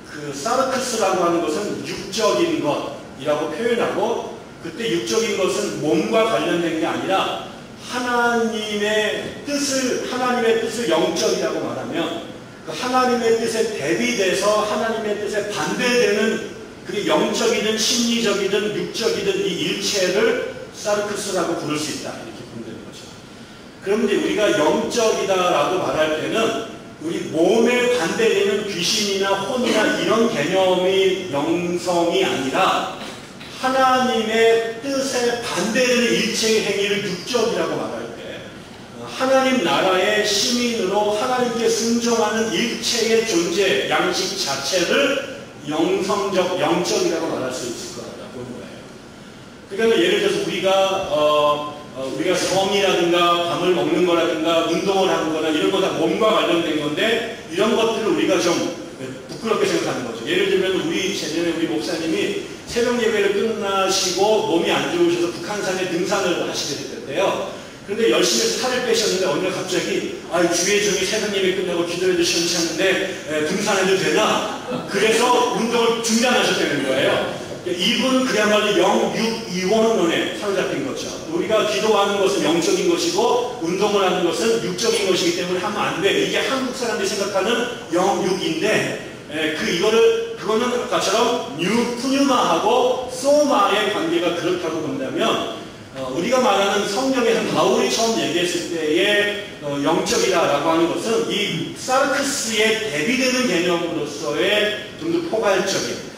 그 사르크스라고 하는 것은 육적인 것이라고 표현하고 그때 육적인 것은 몸과 관련된 게 아니라 하나님의 뜻을 영적이라고 말하면 그 하나님의 뜻에 대비돼서 하나님의 뜻에 반대되는 그게 영적이든 심리적이든 육적이든 이 일체를 사르크스라고 부를 수 있다. 이렇게 보면 되는 거죠. 그런데 우리가 영적이다라고 말할 때는 우리 몸에 반대되는 귀신이나 혼이나 이런 개념이 영성이 아니라 하나님의 뜻에 반대되는 일체의 행위를 육적이라고 말할 때 하나님 나라의 시민으로 하나님께 순종하는 일체의 존재, 양식 자체를 영성적, 영적이라고 말할 수 있을 거라고 보는 거예요. 그러니까 예를 들어서 우리가 성이라든가 밥을 먹는 거라든가 운동을 하는 거나 이런 거 다 몸과 관련된 건데 이런 것들을 우리가 좀 부끄럽게 생각하는 거죠. 예를 들면 재전에 우리 목사님이 새벽 예배를 끝나시고 몸이 안 좋으셔서 북한산에 등산을 하시게 됐대요. 그런데 열심히 해서 살을 빼셨는데 어느 날 갑자기 주의 종이 새벽 예배 끝나고 기도해도 시원찮은데 등산해도 되나? 그래서 운동을 중단하셨다는 거예요. 이분은 그야말로 영육이원론에 사로잡힌 거죠. 우리가 기도하는 것은 영적인 것이고 운동을 하는 것은 육적인 것이기 때문에 하면 안 돼. 이게 한국 사람들이 생각하는 영육인데 그거는 아까처럼 푸뉴마하고 소마의 관계가 그렇다고 본다면 우리가 말하는 성경에서 바울이 처음 얘기했을 때의 영적이다라고 하는 것은 이 사르크스에 대비되는 개념으로서의 좀 더 포괄적인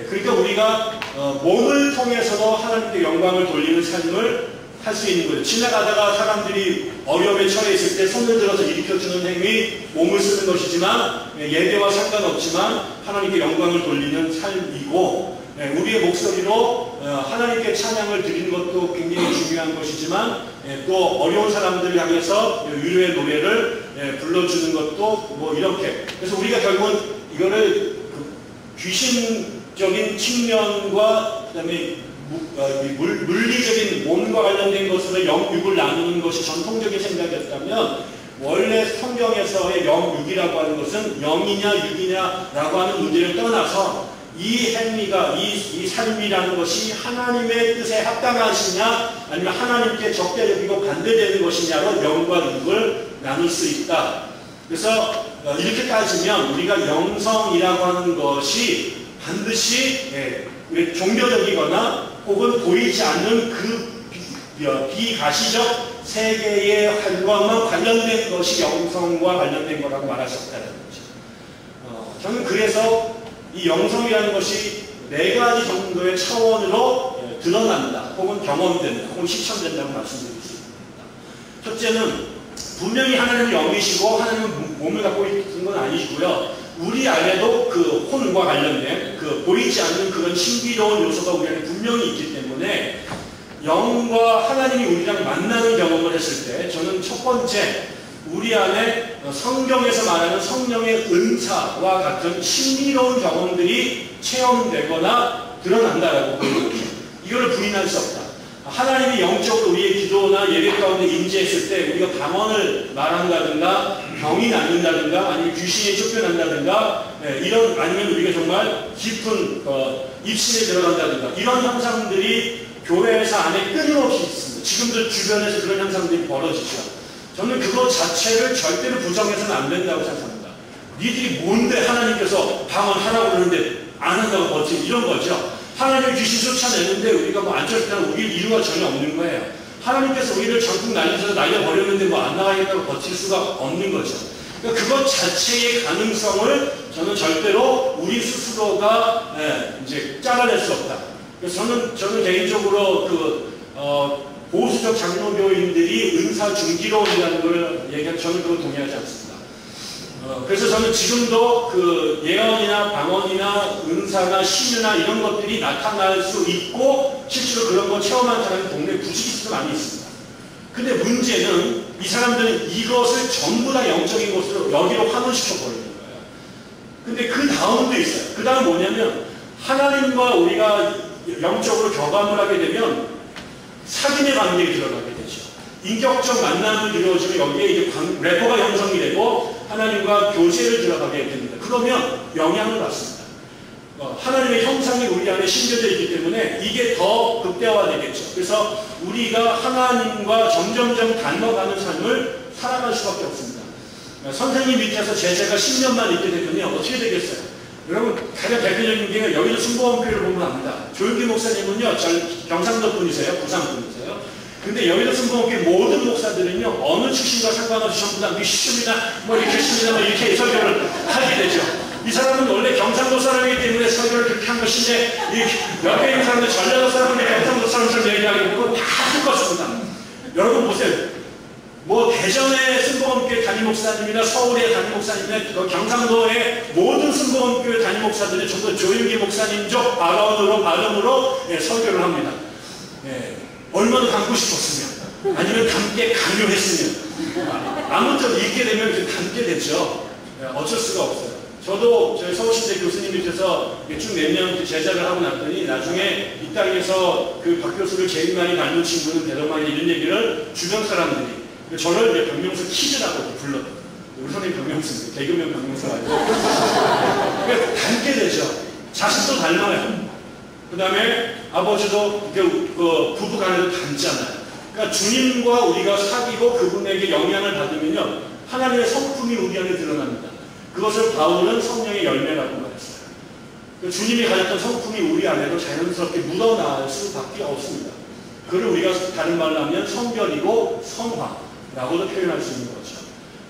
그러니까 우리가 몸을 통해서도 하나님께 영광을 돌리는 삶을 할 수 있는 거예요. 지나가다가 사람들이 어려움에 처해 있을 때 손을 들어서 일으켜주는 행위, 몸을 쓰는 것이지만 예배와 상관없지만 하나님께 영광을 돌리는 삶이고 우리의 목소리로 하나님께 찬양을 드리는 것도 굉장히 중요한 것이지만 또 어려운 사람들을 향해서 위로의 노래를 불러주는 것도 뭐 이렇게 그래서 우리가 결국은 이거를 귀신적인 측면과 그다음에 물리적인 몸과 관련된 것으로 영육을 나누는 것이 전통적인 생각이었다면 원래 성경에서의 영육이라고 하는 것은 영이냐 육이냐라고 하는 문제를 떠나서 이 행위가 이 삶이라는 것이 하나님의 뜻에 합당하시냐 아니면 하나님께 적대적이고 반대되는 것이냐로 영과 육을 나눌 수 있다. 그래서 이렇게 따지면 우리가 영성이라고 하는 것이 반드시 종교적이거나 혹은 보이지 않는 그 비가시적 세계의 활과만 관련된 것이 영성과 관련된 거라고 말할 수 없다는 거죠. 저는 그래서 이 영성이라는 것이 4가지 정도의 차원으로 드러난다, 혹은 경험된다, 혹은 실천된다고 말씀드릴 수 있습니다. 첫째는 분명히 하나님은 영이시고 하나님은 몸을 갖고 있는 건 아니시고요. 우리 안에도 그 혼과 관련된 그 보이지 않는 그런 신비로운 요소가 우리 안에 분명히 있기 때문에 영과 하나님이 우리랑 만나는 경험을 했을 때 저는 첫 번째 우리 안에 성경에서 말하는 성령의 은사와 같은 신비로운 경험들이 체험되거나 드러난다라고 보는 거죠. 이거를 부인할 수 없다. 하나님이 영적으로 우리의 기도나 예배 가운데 임재했을 때 우리가 방언을 말한다든가 병이 낫는다든가 아니면 귀신이 쫓겨난다든가 이런 아니면 우리가 정말 깊은 입신에 들어간다든가 이런 현상들이 교회에서 안에 끊임없이 있습니다. 지금도 주변에서 그런 현상들이 벌어지죠. 저는 그것 자체를 절대로 부정해서는 안 된다고 생각합니다. 니들이 뭔데 하나님께서 방언하라고 그러는데 안 한다고 버티는 이런 거죠. 하나님 귀신 쫓아내는데 우리가 뭐 안 쫓아내면 우리 이유가 전혀 없는 거예요. 하나님께서 우리를 전국 날리셔서 날려버렸는데 뭐 안 나가겠다고 버틸 수가 없는 거죠. 그러니까 그것 자체의 가능성을 저는 절대로 우리 스스로가 이제 잘라낼 수 없다. 그래서 저는 개인적으로 보수적 장로교인들이 은사 중기론이라는 걸 얘기하면 저는 그걸 동의하지 않습니다. 그래서 저는 지금도 그 예언이나 방언이나 은사나 신유나 이런 것들이 나타날 수 있고 실제로 그런 거 체험한 사람이 동네에 부지기수도 많이 있습니다. 근데 문제는 이 사람들은 이것을 전부 다 영적인 것으로 여기로 환원시켜 버리는 거예요. 근데 그 다음도 있어요. 그 다음 뭐냐면 하나님과 우리가 영적으로 교감을 하게 되면 사귐의 관계에 들어가게 되죠. 인격적 만남을 이루어지고 여기에 이제 래퍼가 형성이 되고 하나님과 교제를 들어가게 됩니다. 그러면 영향을 받습니다. 하나님의 형상이 우리 안에 심겨져 있기 때문에 이게 더 극대화되겠죠. 그래서 우리가 하나님과 점점점 닮아가는 삶을 살아갈 수밖에 없습니다. 선생님 밑에서 제자가 10년만 있게 되면 어떻게 되겠어요? 여러분 가장 대표적인 게 여기도 순복음교회를 보면 압니다. 조윤기 목사님은요 경상도 분이세요, 부산 분이세요. 근데 여의도 순복음교회 모든 목사들은요, 어느 출신과 상관없이 전부 다 미시입니다, 뭐 이렇게 했습니다, 뭐 이렇게 설교를 하게 되죠. 이 사람은 원래 경상도 사람이기 때문에 설교를 그렇게 한 것인데, 이 옆에 있는 사람들 전라도 사람인데 경상도 사람처럼 얘기하고 다 똑같습니다. 여러분 보세요. 뭐 대전의 순복음교회 담임 목사님이나 서울의 담임 목사님이나 경상도의 모든 순복음교회 담임 목사들이 전부 조윤기 목사님적 발음으로 설교를 합니다. 얼마나 담고 싶었으면, 아니면 담게 강요했으면, 아무튼 읽게 되면 그 담게 되죠. 어쩔 수가 없어요. 저도 저희 서울시대 교수님 밑에서 쭉 몇 년 제자를 하고 났더니 나중에 이 땅에서 그 박 교수를 제일 많이 닮은 친구는 대동만이 이런 얘기를 주변 사람들이 저를 이제 박명수 키즈라고 불렀어요. 우리 선생님 박명수입니다. 개그맨 박명수 아니고. 그러니까 닮게 되죠. 자식도 닮아요. 그 다음에 아버지도 부부 간에도 닮잖아요. 그러니까 주님과 우리가 사귀고 그분에게 영향을 받으면요, 하나님의 성품이 우리 안에 드러납니다. 그것을 바울은 성령의 열매라고 말했어요. 그러니까 주님이 가졌던 성품이 우리 안에도 자연스럽게 묻어나올 수밖에 없습니다. 그걸 우리가 다른 말로 하면 성결이고 성화라고도 표현할 수 있는 거죠.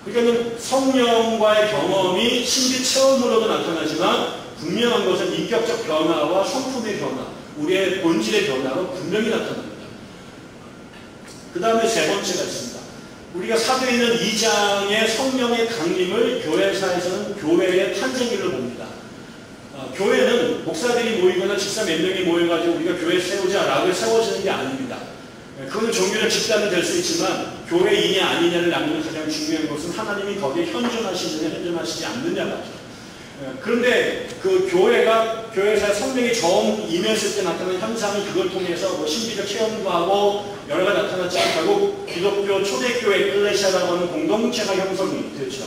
그러니까 성령과의 경험이 신비 체험으로도 나타나지만 분명한 것은 인격적 변화와 성품의 변화, 우리의 본질의 변화로 분명히 나타납니다. 그 다음에 세 번째가 있습니다. 우리가 사도행전 2장의 성령의 강림을 교회사에서는 교회의 탄생일로 봅니다. 교회는 목사들이 모이거나 집사 몇 명이 모여가지고 우리가 교회 세우자라고 세워지는 게 아닙니다. 그건 종교적 집단은 될 수 있지만 교회이냐 아니냐를 나누는 가장 중요한 것은 하나님이 거기에 현존하시느냐 현존하시지 않느냐죠. 그런데 그 교회사에 성령이 처음 임했을 때 나타나는 현상이 그걸 통해서 뭐 신비적 체험도 하고 여러 가지 나타났지만 결국 기독교 초대교회 에클레시아라고 하는 공동체가 형성이 되죠.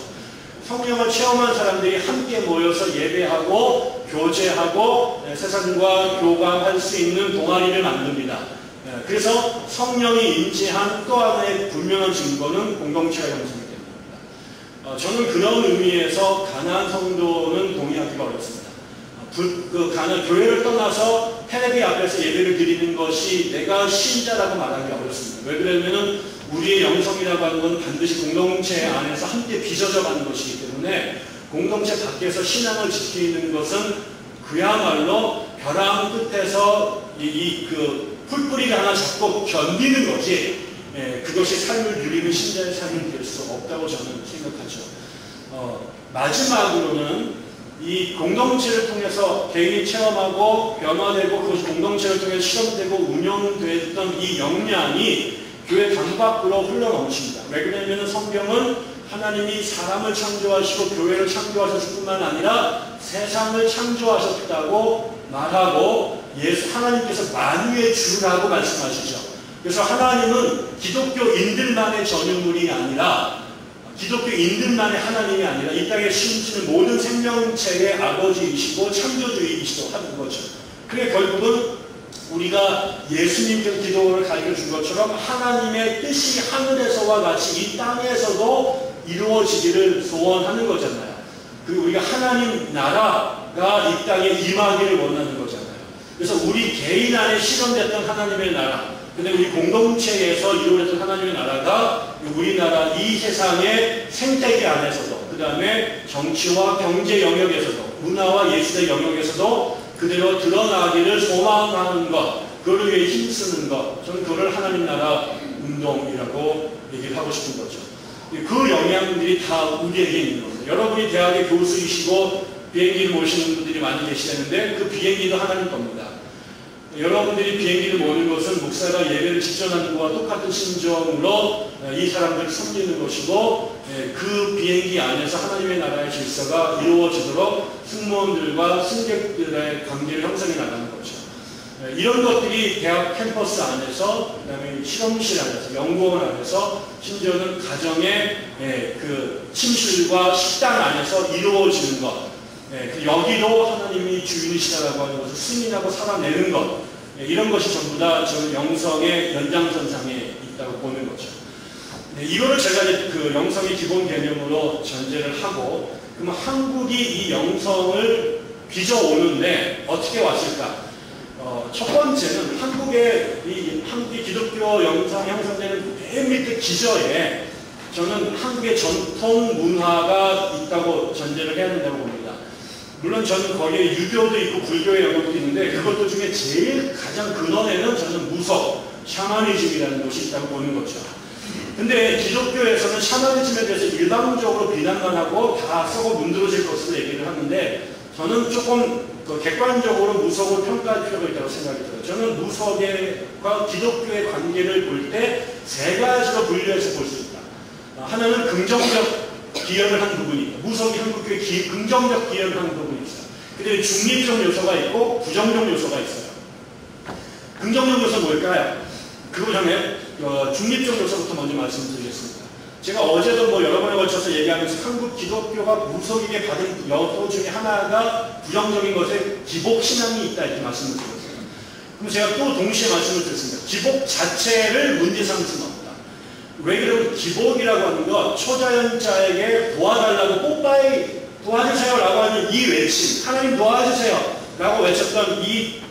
성령을 체험한 사람들이 함께 모여서 예배하고 교제하고 세상과 교감할 수 있는 동아리를 만듭니다. 그래서 성령이 임재한 또 하나의 분명한 증거는 공동체가 형성이 됩니다. 저는 그런 의미에서 가나안 성도는 동의하기가 어렵습니다. 교회를 떠나서 텔레비 앞에서 예배를 드리는 것이 내가 신자라고 말하기 어렵습니다. 왜 그러냐면 우리의 영성이라고 하는 건 반드시 공동체 안에서 함께 빚어져 가는 것이기 때문에 공동체 밖에서 신앙을 지키는 것은 그야말로 벼랑 끝에서 풀뿌리를 하나 잡고 견디는 거지, 그것이 삶을 누리는 신자의 삶이 될 수 없다고 저는 생각하죠. 마지막으로는 이 공동체를 통해서 개인이 체험하고 변화되고 그것이 공동체를 통해서 실험되고 운영됐던 이 역량이 교회 당 밖으로 흘러넘칩니다. 왜 그러냐면 성경은 하나님이 사람을 창조하시고 교회를 창조하셨을 뿐만 아니라 세상을 창조하셨다고 말하고 하나님께서 만유의 주라고 말씀하시죠. 그래서 하나님은 기독교인들만의 전유물이 아니라 기독교인들만의 하나님이 아니라 이 땅에 심지는 모든 생명체의 아버지이시고 창조주이시도 하는 거죠. 그게 결국은 우리가 예수님께서 기독교를 가르쳐 준 것처럼 하나님의 뜻이 하늘에서와 같이 이 땅에서도 이루어지기를 소원하는 거잖아요. 그리고 우리가 하나님 나라가 이 땅에 임하기를 원하는 거잖아요. 그래서 우리 개인 안에 실현됐던 하나님의 나라, 근데 우리 공동체에서 이루어졌던 하나님의 나라가 우리나라 이 세상의 생태계 안에서도, 그 다음에 정치와 경제 영역에서도, 문화와 예술의 영역에서도 그대로 드러나기를 소망하는 것, 그걸 위해 힘쓰는 것, 저는 그걸 하나님 나라 운동이라고 얘기를 하고 싶은 거죠. 그 영향들이 다 우리에게 있는 겁니다. 여러분이 대학의 교수이시고 비행기를 모시는 분들이 많이 계시다는데 그 비행기도 하나님 겁니다. 여러분들이 비행기를 모는 것은 목사가 예배를 직전하는 것과 똑같은 심정으로 이 사람들을 섬기는 것이고, 그 비행기 안에서 하나님의 나라의 질서가 이루어지도록 승무원들과 승객들의 관계를 형성해 나가는 거죠. 이런 것들이 대학 캠퍼스 안에서, 그 다음에 실험실 안에서, 연구원 안에서, 심지어는 가정의 그 침실과 식당 안에서 이루어지는 것, 여기도 하나님이 주인이시다라고 하는 것을 승인하고 살아내는 것, 이런 것이 전부 다 저는 영성의 연장선상에 있다고 보는 거죠. 이거를 제가 그 영성의 기본 개념으로 전제를 하고, 그럼 한국이 이 영성을 빚어오는데 어떻게 왔을까? 첫 번째는 한국의 기독교 영상이 형성되는 맨 밑에 기저에 저는 한국의 전통 문화가 있다고 전제를 해야 된다고 봅니다. 물론 저는 거기에 유교도 있고 불교의 영역도 있는데 그것도 중에 제일 가장 근원에는 저는 무속, 샤머니즘이라는 것이 있다고 보는 거죠. 근데 기독교에서는 샤머니즘에 대해서 일방적으로 비난만 하고 다 썩어 문드러질 것으로 얘기를 하는데 저는 조금 객관적으로 무속을 평가할 필요가 있다고 생각이 들어요. 저는 무속과 기독교의 관계를 볼 때 세 가지로 분류해서 볼 수 있다. 하나는 긍정적 기여를 한 부분이 있다. 무속이 한국교에 긍정적 기여를 한 부분이 있어요. 근데 중립적 요소가 있고 부정적 요소가 있어요. 긍정적 요소는 뭘까요? 그거 전에 중립적 요소부터 먼저 말씀드리겠습니다. 제가 어제도 여러 번에 걸쳐서 얘기하면서 한국 기독교가 무속에게 받은 요소 중에 하나가 부정적인 것에 기복신앙이 있다 이렇게 말씀을 드렸어요. 그럼 제가 또 동시에 말씀을 드렸습니다. 기복 자체를 문제 삼을 수는 없다. 왜 그러면 기복이라고 하는 거 초자연자에게 도와달라고 뽀빠이 도와주세요 라고 하는 이 외침, 하나님 도와주세요 라고 외쳤던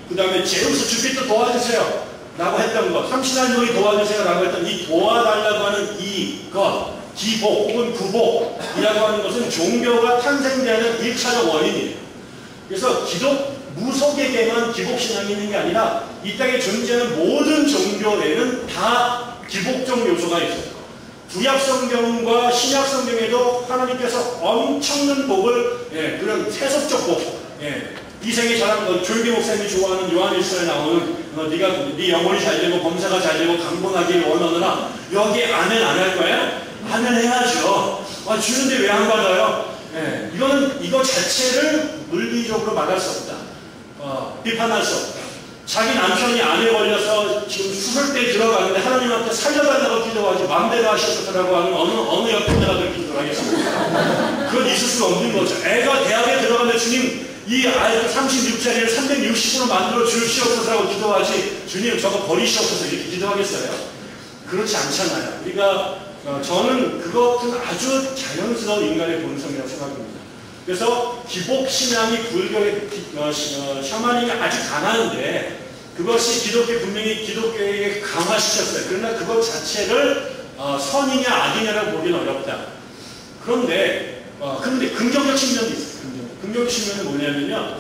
그 다음에 제우스 주피터 도와주세요 라고 했던 것, 삼신할머니 도와주세요 라고 했던 이 도와달라고 하는 이것, 기복 혹은 구복이라고 하는 것은 종교가 탄생되는 1차적 원인이에요. 그래서 무속에게만 기복신앙이 있는 게 아니라 이 땅에 존재하는 모든 종교에는 다 기복적 요소가 있어요. 구약성경과 신약성경에도 하나님께서 엄청난 복을, 그런 세속적 복, 이생의 자랑, 조용기 목사님이 좋아하는 요한일서에 나오는 네 영혼이 잘되고 범사가 잘되고 강건하길 원하느라 여기 아멘 안 할 거야? 아멘 해야죠. 주는데 왜 안 받아요? 이거 자체를 물리적으로 말할 수 없다. 비판할 수 없다. 자기 남편이 암에 걸려서 지금 수술대에 들어가는데 하나님한테 살려달라고 기도하지 맘대로 하셨다라고 하는 어느 옆에다가 그렇게 기도를 하겠습니까? 그건 있을 수가 없는 거죠. 애가 대학에 들어가면 주님 이 아이 36짜리를 360으로 만들어 주시옵소서라고 기도하지 주님 저거 버리시옵소서 이렇게 기도하겠어요? 그렇지 않잖아요. 저는 그것은 아주 자연스러운 인간의 본성이라고 생각합니다. 그래서 기복신앙이 불교의 샤머니즘이 아주 강한데 그것이 분명히 기독교에게 강화시켰어요. 그러나 그것 자체를 선이냐 악이냐라고 보기는 어렵다. 그런데 긍정적 측면도 있어요. 긍정적 측면은 뭐냐면요.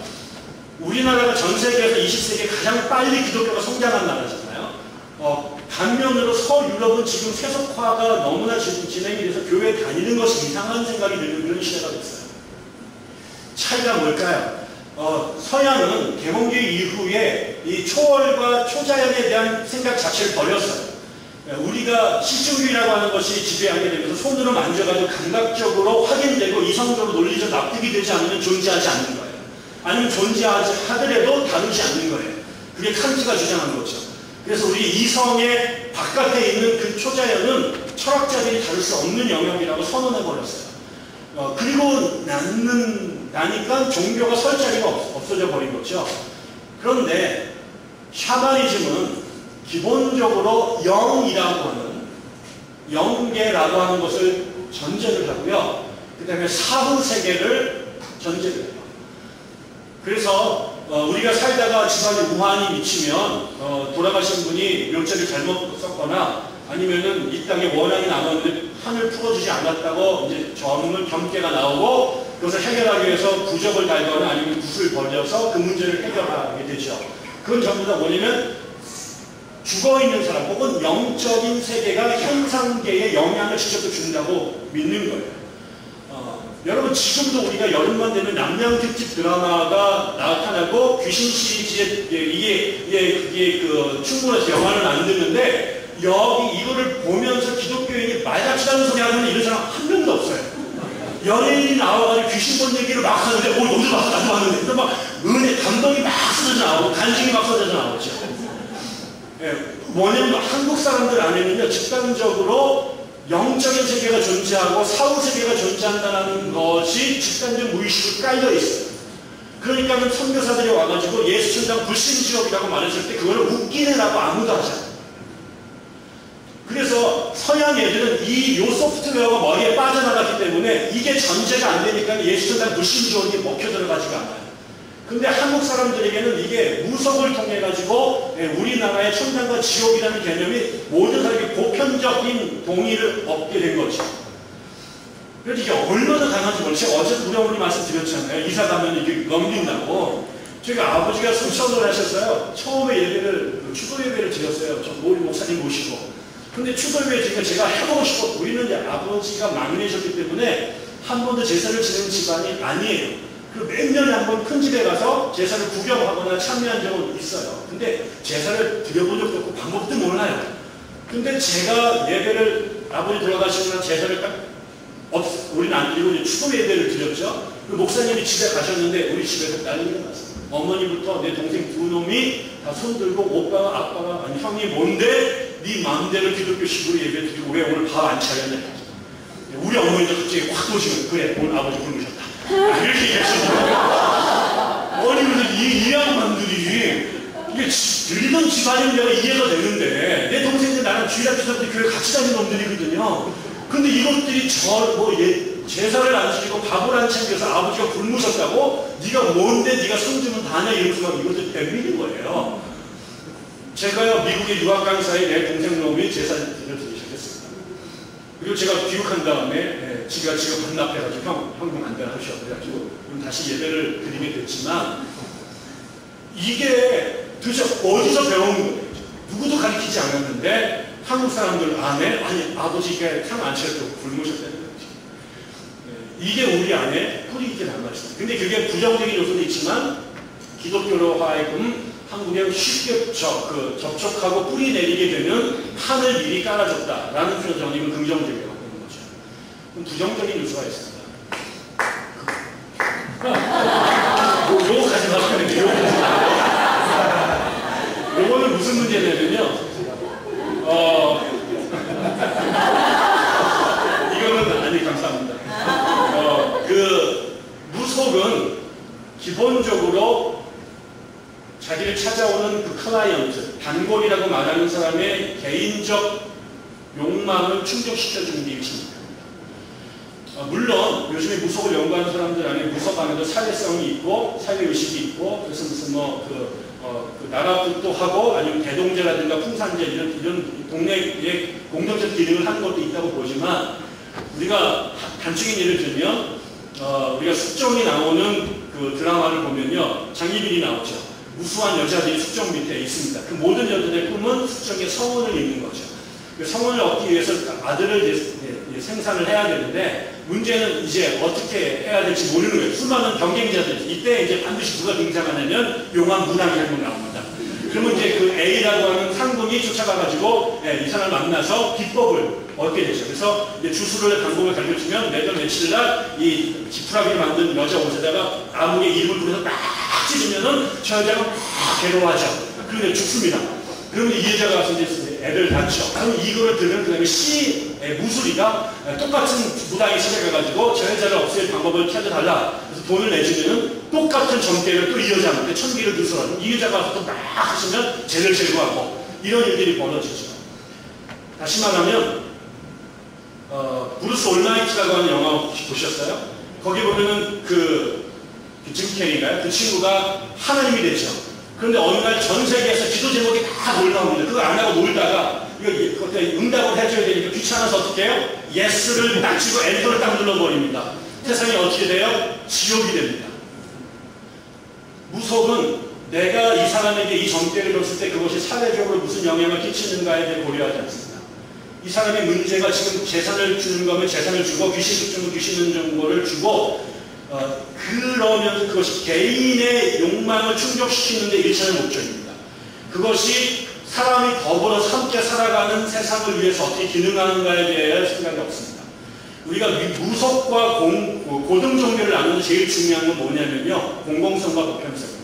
우리나라가 전 세계에서 20세기에 가장 빨리 기독교가 성장한 나라잖아요. 반면으로 서유럽은 지금 세속화가 너무나 진행이 돼서 교회에 다니는 것이 이상한 생각이 드는 그런 시대가 됐어요. 차이가 뭘까요? 서양은 개몽주의 이후에 이 초월과 초자연에 대한 생각 자체를 버렸어요. 우리가 실증주의라고 하는 것이 지배하게 되면서 손으로 만져가지고 감각적으로 확인되고 이성적으로 논리적 납득이 되지 않으면 존재하지 않는 거예요. 아니면 존재하지 하더라도 다루지 않는 거예요. 그게 칸트가 주장한 거죠. 그래서 우리 이성의 바깥에 있는 그 초자연은 철학자들이 다룰 수 없는 영역이라고 선언해버렸어요. 그리고 나니까 종교가 설 자리가 없어져 버린 거죠. 그런데 샤머니즘은 기본적으로 영이라고 하는 영계라고 하는 것을 전제를 하고요. 그 다음에 사후 세계를 전제를 해요. 그래서 우리가 살다가 집안에 우환이 미치면 돌아가신 분이 묘자를 잘못 썼거나 아니면은 이 땅에 원한이 남았는데 판을 풀어주지 않았다고 이제 점괘가 나오고 그것을 해결하기 위해서 부적을 달거나 아니면 붓을 벌려서 그 문제를 해결하게 되죠. 그건 전부 다 뭐냐면 죽어있는 사람 혹은 영적인 세계가 현상계에 영향을 직접 준다고 믿는 거예요. 여러분 지금도 우리가 여름만 되면 남양특집 드라마가 나타나고 귀신 시리즈에 이게 충분해서 영화를 만드는데 이거를 보면서 기독교인이 말같지 않은 소리 하는 이런 사람 한 명도 없어요. 연예인이 나와가지고 귀신 본 얘기를 막 하는데 너도 봤어 나도 봤는데 막 감동이 막 쏟아져 나오고 간증이 막 쏟아져 나오죠. 뭐냐면 한국 사람들 안에는요 집단적으로 영적인 세계가 존재하고 사후 세계가 존재한다는 것이 집단적 무의식으로 깔려 있어요. 그러니까 선교사들이 와가지고 예수천당 불신지옥이라고 말했을 때 그거를 웃기네라고 아무도 하지 않아요. 그래서 서양 애들은 요 소프트웨어가 머리에 빠져나갔기 때문에 이게 전제가 안 되니까 예수천당 불신지옥이 먹혀 들어가지가 않아요. 근데 한국 사람들에게는 이게 무속을 통해 가지고 우리나라의 천당과 지옥이라는 개념이 모든 사람에게 보편적인 동의를 얻게 된 거죠. 그래서 이게 얼마나 강한지 모르겠어요. 어제 우리 어머니 말씀드렸잖아요. 이사 가면 이게 넘긴다고. 저희 아버지가 수천을 하셨어요. 처음에 예배를, 추도 예배를 드렸어요. 저 모리 목사님 모시고. 근데 추도 예배 제가 해보고 싶었고, 우리는 이제 아버지가 막내셨기 때문에 한 번도 제사를 지내는 집안이 아니에요. 그 몇 년에 한 번 큰 집에 가서 제사를 구경하거나 참여한 적은 있어요. 근데 제사를 드려본 적도 없고 방법도 몰라요. 근데 제가 예배를 아버지 돌아가시고 난 제사를 딱 우리는 안 드리고 이제 추도 예배를 드렸죠. 그 목사님이 집에 가셨는데 우리 집에서 난리가 났어요. 어머니부터 내 동생 두 놈이 다 손들고 오빠가 아빠가 아니 형이 뭔데 네 마음대로 기독교식으로 예배 드리고 왜 오늘 밥 안 차렸냐. 우리 어머니도 갑자기 확 오시면 그래 오늘 아버지 굶으셨다. 이렇게 얘기하시더라고요. 아니 그래서 이 양반들이 이게 들리던 집안이면 내가 이해가 되는데 내 동생들 나랑 주일학교 때 교회 같이 다니는 놈들이거든요. 근데 이것들이 제사를 안 지키고 밥을 안 챙겨서 아버지가 굶으셨다고 네가 뭔데 네가 성주는 다냐 이러면서 막 이것들 때리는 거예요. 제가요 미국에 유학 간 사이에 내 동생 놈이 제사를 드리기 시작했습니다. 그리고 제가 귀국한 다음에 지가 반납해가지고 형 안 되나 하셔. 그래가지고 다시 예배를 드리게 됐지만 이게 도대체 어디서 배운 거예요? 누구도 가르치지 않았는데 한국 사람들 안에 아니 아버지가 상 안 차려도 굶으셨다는 거지. 이게 우리 안에 뿌리 있게 남아있어요. 근데 그게 부정적인 요소도 있지만 기독교로 하여금 한국에 쉽게 접촉하고 뿌리 내리게 되는 판을 미리 깔아줬다라는 표현 저는 긍정적이라고 보는 거죠. 그럼 부정적인 요소가 있습니다. 요거 가지 마세요. 요거는 무슨 문제냐면요. 이거는 아니 감사합니다. 그 무속은 기본적으로 자기를 찾아오는 그 클라이언트, 단골이라고 말하는 사람의 개인적 욕망을 충족시켜주는 게 일입니다. 물론 요즘에 무속을 연구하는 사람들 안에 무속 안에도 사회성이 있고 사회의식이 있고 그래서 무슨 그 나라뜻도 하고 아니면 대동제라든가 풍산제 이런 동네의 공동적 기능을 하는 것도 있다고 보지만 우리가 단적인 예를 들면 우리가 숙종이 나오는 그 드라마를 보면요 장희빈이 나오죠. 우수한 여자들이 숙종 밑에 있습니다. 그 모든 여자들의 꿈은 숙종의 성원을 잇는 거죠. 그 성원을 얻기 위해서 아들을 생산을 해야 되는데 문제는 이제 어떻게 해야 될지 모르는 거예요. 수많은 경쟁자들 이때 이제 반드시 누가 등장하냐면 용왕 문왕이 한 명 나옵니다. 그러면 이제 그 A라고 하는 상군이 쫓아가가지고 이 사람을 만나서 비법을 얻게 되죠. 그래서 이제 주술을 방법을 가르쳐주면 매달 며칠날 이 지푸라기를 만든 여자 옷에다가 아무개 이름을 부르면서 딱 찢으면은 저 여자가 막 괴로워하죠. 그리고 죽습니다. 그러면 이 여자가 가서 이제 애를 낳죠. 그럼 이거를 들으면 그 다음에 무술이가 똑같은 무당이 찾아가가지고 저 여자를 없앨 방법을 찾아달라. 그래서 돈을 내주면은 똑같은 점괘를 또 이 여자한테 1000개를 누설하고 이 여자가 와서 또 막 하시면 죄를 제거하고 이런 일들이 벌어지죠. 다시 말하면 브루스 올라이트라고 하는 영화 혹시 보셨어요? 거기 보면은 짐 캐리인가요? 그 친구가 하나님이 되죠. 그런데 어느 날 전 세계에서 기도 제목이 다 올라옵니다. 그거 안 하고 놀다가 그때 응답을 해줘야 되니까 귀찮아서 어떻게 해요? 예스를 딱 치고 엔터를 딱 눌러버립니다. 세상이 어떻게 돼요? 지옥이 됩니다. 무속은 내가 이 사람에게 이 점괘를 줬을 때 그것이 사회적으로 무슨 영향을 끼치는가에 대해 고려하지 않습니다. 이 사람의 문제가 지금 재산을 주는 거면 재산을 주고 귀신 주는 귀신 주는 거를 주고 그러면서 그것이 개인의 욕망을 충족시키는 데 일차적 목적입니다. 그것이 사람이 더불어서 함께 살아가는 세상을 위해서 어떻게 기능하는가에 대해 생각이 없습니다. 우리가 무속과 고등종교를 나누는 제일 중요한 건 뭐냐면요. 공공성과 보편성입니다.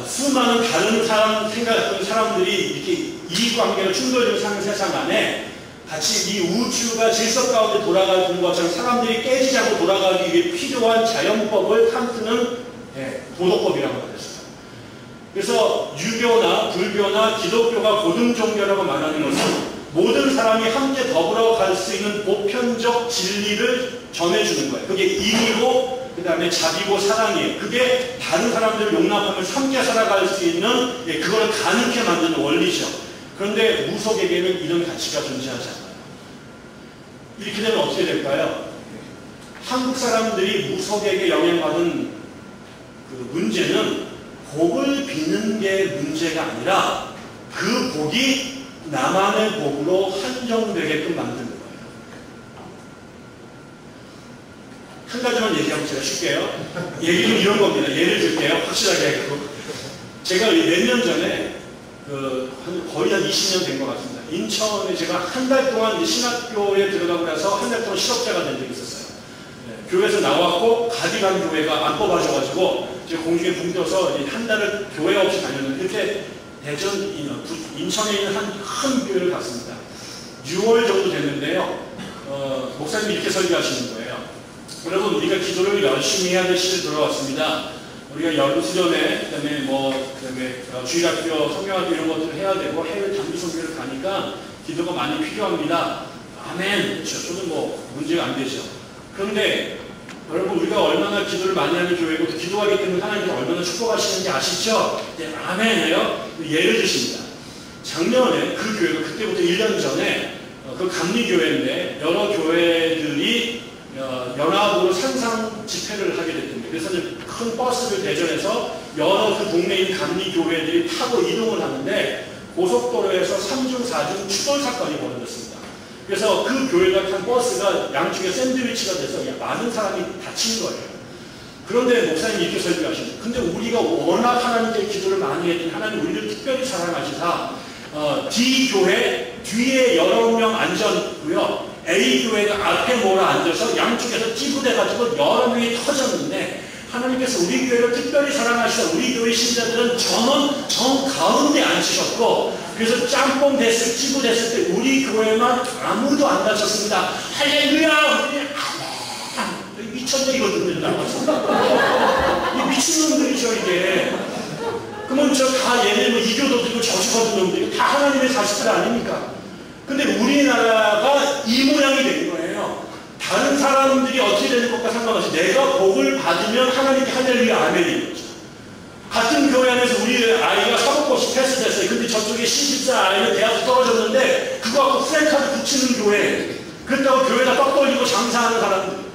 수많은 다른 생각했던 사람들이 이렇게 이익관계를 충돌해서 사는 세상 안에 같이 이 우주가 질서 가운데 돌아가는 것처럼 사람들이 깨지지 않고 돌아가기 위해 필요한 자연법을 칸트는 도덕법이라고 말했어요. 그래서 유교나 불교나 기독교가 고등종교라고 말하는 것은 모든 사람이 함께 더불어 갈 수 있는 보편적 진리를 전해주는 거예요. 그게 인이고 그 다음에 자비고 사랑이에요. 그게 다른 사람들을 용납하면서 함께 살아갈 수 있는, 그걸 가능케 만드는 원리죠. 그런데 무속에게는 이런 가치가 존재하지 않아요. 이렇게 되면 어떻게 될까요? 한국 사람들이 무속에게 영향받은 그 문제는 복을 비는 게 문제가 아니라 그 복이 나만의 복으로 한정되게끔 만드는 거예요. 한 가지만 얘기하고 제가 쉴게요. 얘기는 이런 겁니다. 예를 들게요. 확실하게 하고. 제가 몇 년 전에 거의 한 20년 된 것 같습니다. 인천에 제가 한 달 동안 신학교에 들어가고 나서 한 달 동안 실업자가 된 적이 있었어요. 교회에서 나왔고 가디간 교회가 안 뽑아줘가지고 제가 공중에 붕 떠서 한 달을 교회 없이 다녔는데 그때 인천에 있는 한 큰 교회를 갔습니다. 6월 정도 됐는데요. 목사님이 이렇게 설교하시는 거예요. 여러분, 우리가 기도를 열심히 해야 될 시를 들어왔습니다. 우리가 연수련회, 그다음에 주일학교, 성경학교 이런 것들을 해야 되고 해외 단기 선교를 가니까 기도가 많이 필요합니다. 아멘. 그렇죠. 저는 문제가 안 되죠. 그런데 여러분, 우리가 얼마나 기도를 많이 하는 교회고 또 기도하기 때문에 하나님이 얼마나 축복하시는지 아시죠? 네, 아멘이에요. 예를 드십니다. 작년에 그 교회가 그때부터 1년 전에 그 감리교회인데 여러 교회들이 연합으로 산상 집회를 하게 됐습니다. 그래서 큰 버스를 대전해서 여러 그 동네에 있는 감리교회들이 타고 이동을 하는데 고속도로에서 3중, 4중 추돌 사건이 벌어졌습니다. 그래서 그 교회가 탄 버스가 양쪽에 샌드위치가 돼서 많은 사람이 다친 거예요. 그런데 목사님이 이렇게 설교하십니다. 근데 우리가 워낙 하나님께 기도를 많이 했더니 하나님 우리를 특별히 사랑하시다. D 교회 뒤에 여러 명 앉았고요. A 교회가 앞에 몰아 앉아서 양쪽에서 찌부돼가지고 여러 명이 터졌는데 하나님께서 우리 교회를 특별히 사랑하시다. 우리 교회 신자들은 전원 정 가운데 앉으셨고 그래서 짬뽕 됐을 찌부 됐을 때 우리 교회만 아무도 안 다쳤습니다. 할렐루야! 미쳤네 이거든요. 이 미친놈들이죠 이게. 그러면 다 얘네 이교도 들고 저주거든 놈들이 다 하나님의 자식들 아닙니까? 근데 우리나라가 이 모양이 된 거예요. 다른 사람들이 어떻게 되는 것과 상관없이 내가 복을 받으면 하나님께 할렐루야 아멘인 거죠. 같은 교회 안에서 우리 아이가 사법고시 패스됐어요. 근데 저쪽에 신집사 아이는 대학교 떨어졌는데 그거 갖고 프랜카드 붙이는 교회. 그렇다고 교회가 떡 돌리고 장사하는 사람들.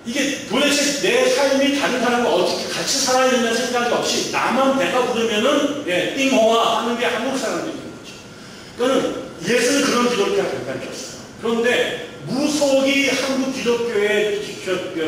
이게 도대체 내 삶이 다른 사람과 어떻게 같이 살아야 된다는 생각이 없이 나만 배가 부르면은 띵호와 하는 게 한국 사람들인 거죠. 그러니까 예수는 그런 기독교가 가르쳤어요. 그런데 무속이 한국 기독교에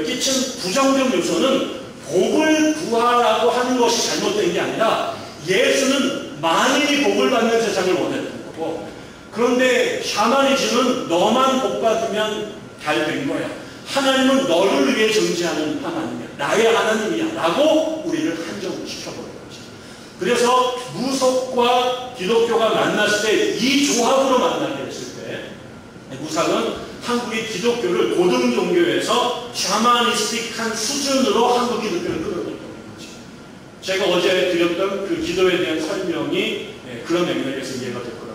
끼친 부정적 요소는 복을 구하라고 하는 것이 잘못된 게 아니라 예수는 만인이 복을 받는 세상을 원했던 거고 그런데 샤머니즘은 너만 복 받으면 잘 된 거야. 하나님은 너를 위해 존재하는 하나님이야. 나의 하나님이야. 라고 우리를 한정을 시켜버린 거죠. 그래서 무속과 기독교가 만났을 때 이 조합으로 만나게 됐을 때 무속은 한국의 기독교를 고등 종교에서 샤머니스틱한 수준으로 한국 기독교를 끌어들였던 거죠. 제가 어제 드렸던 그 기도에 대한 설명이 그런 맥락에서 이해가 됐거든요.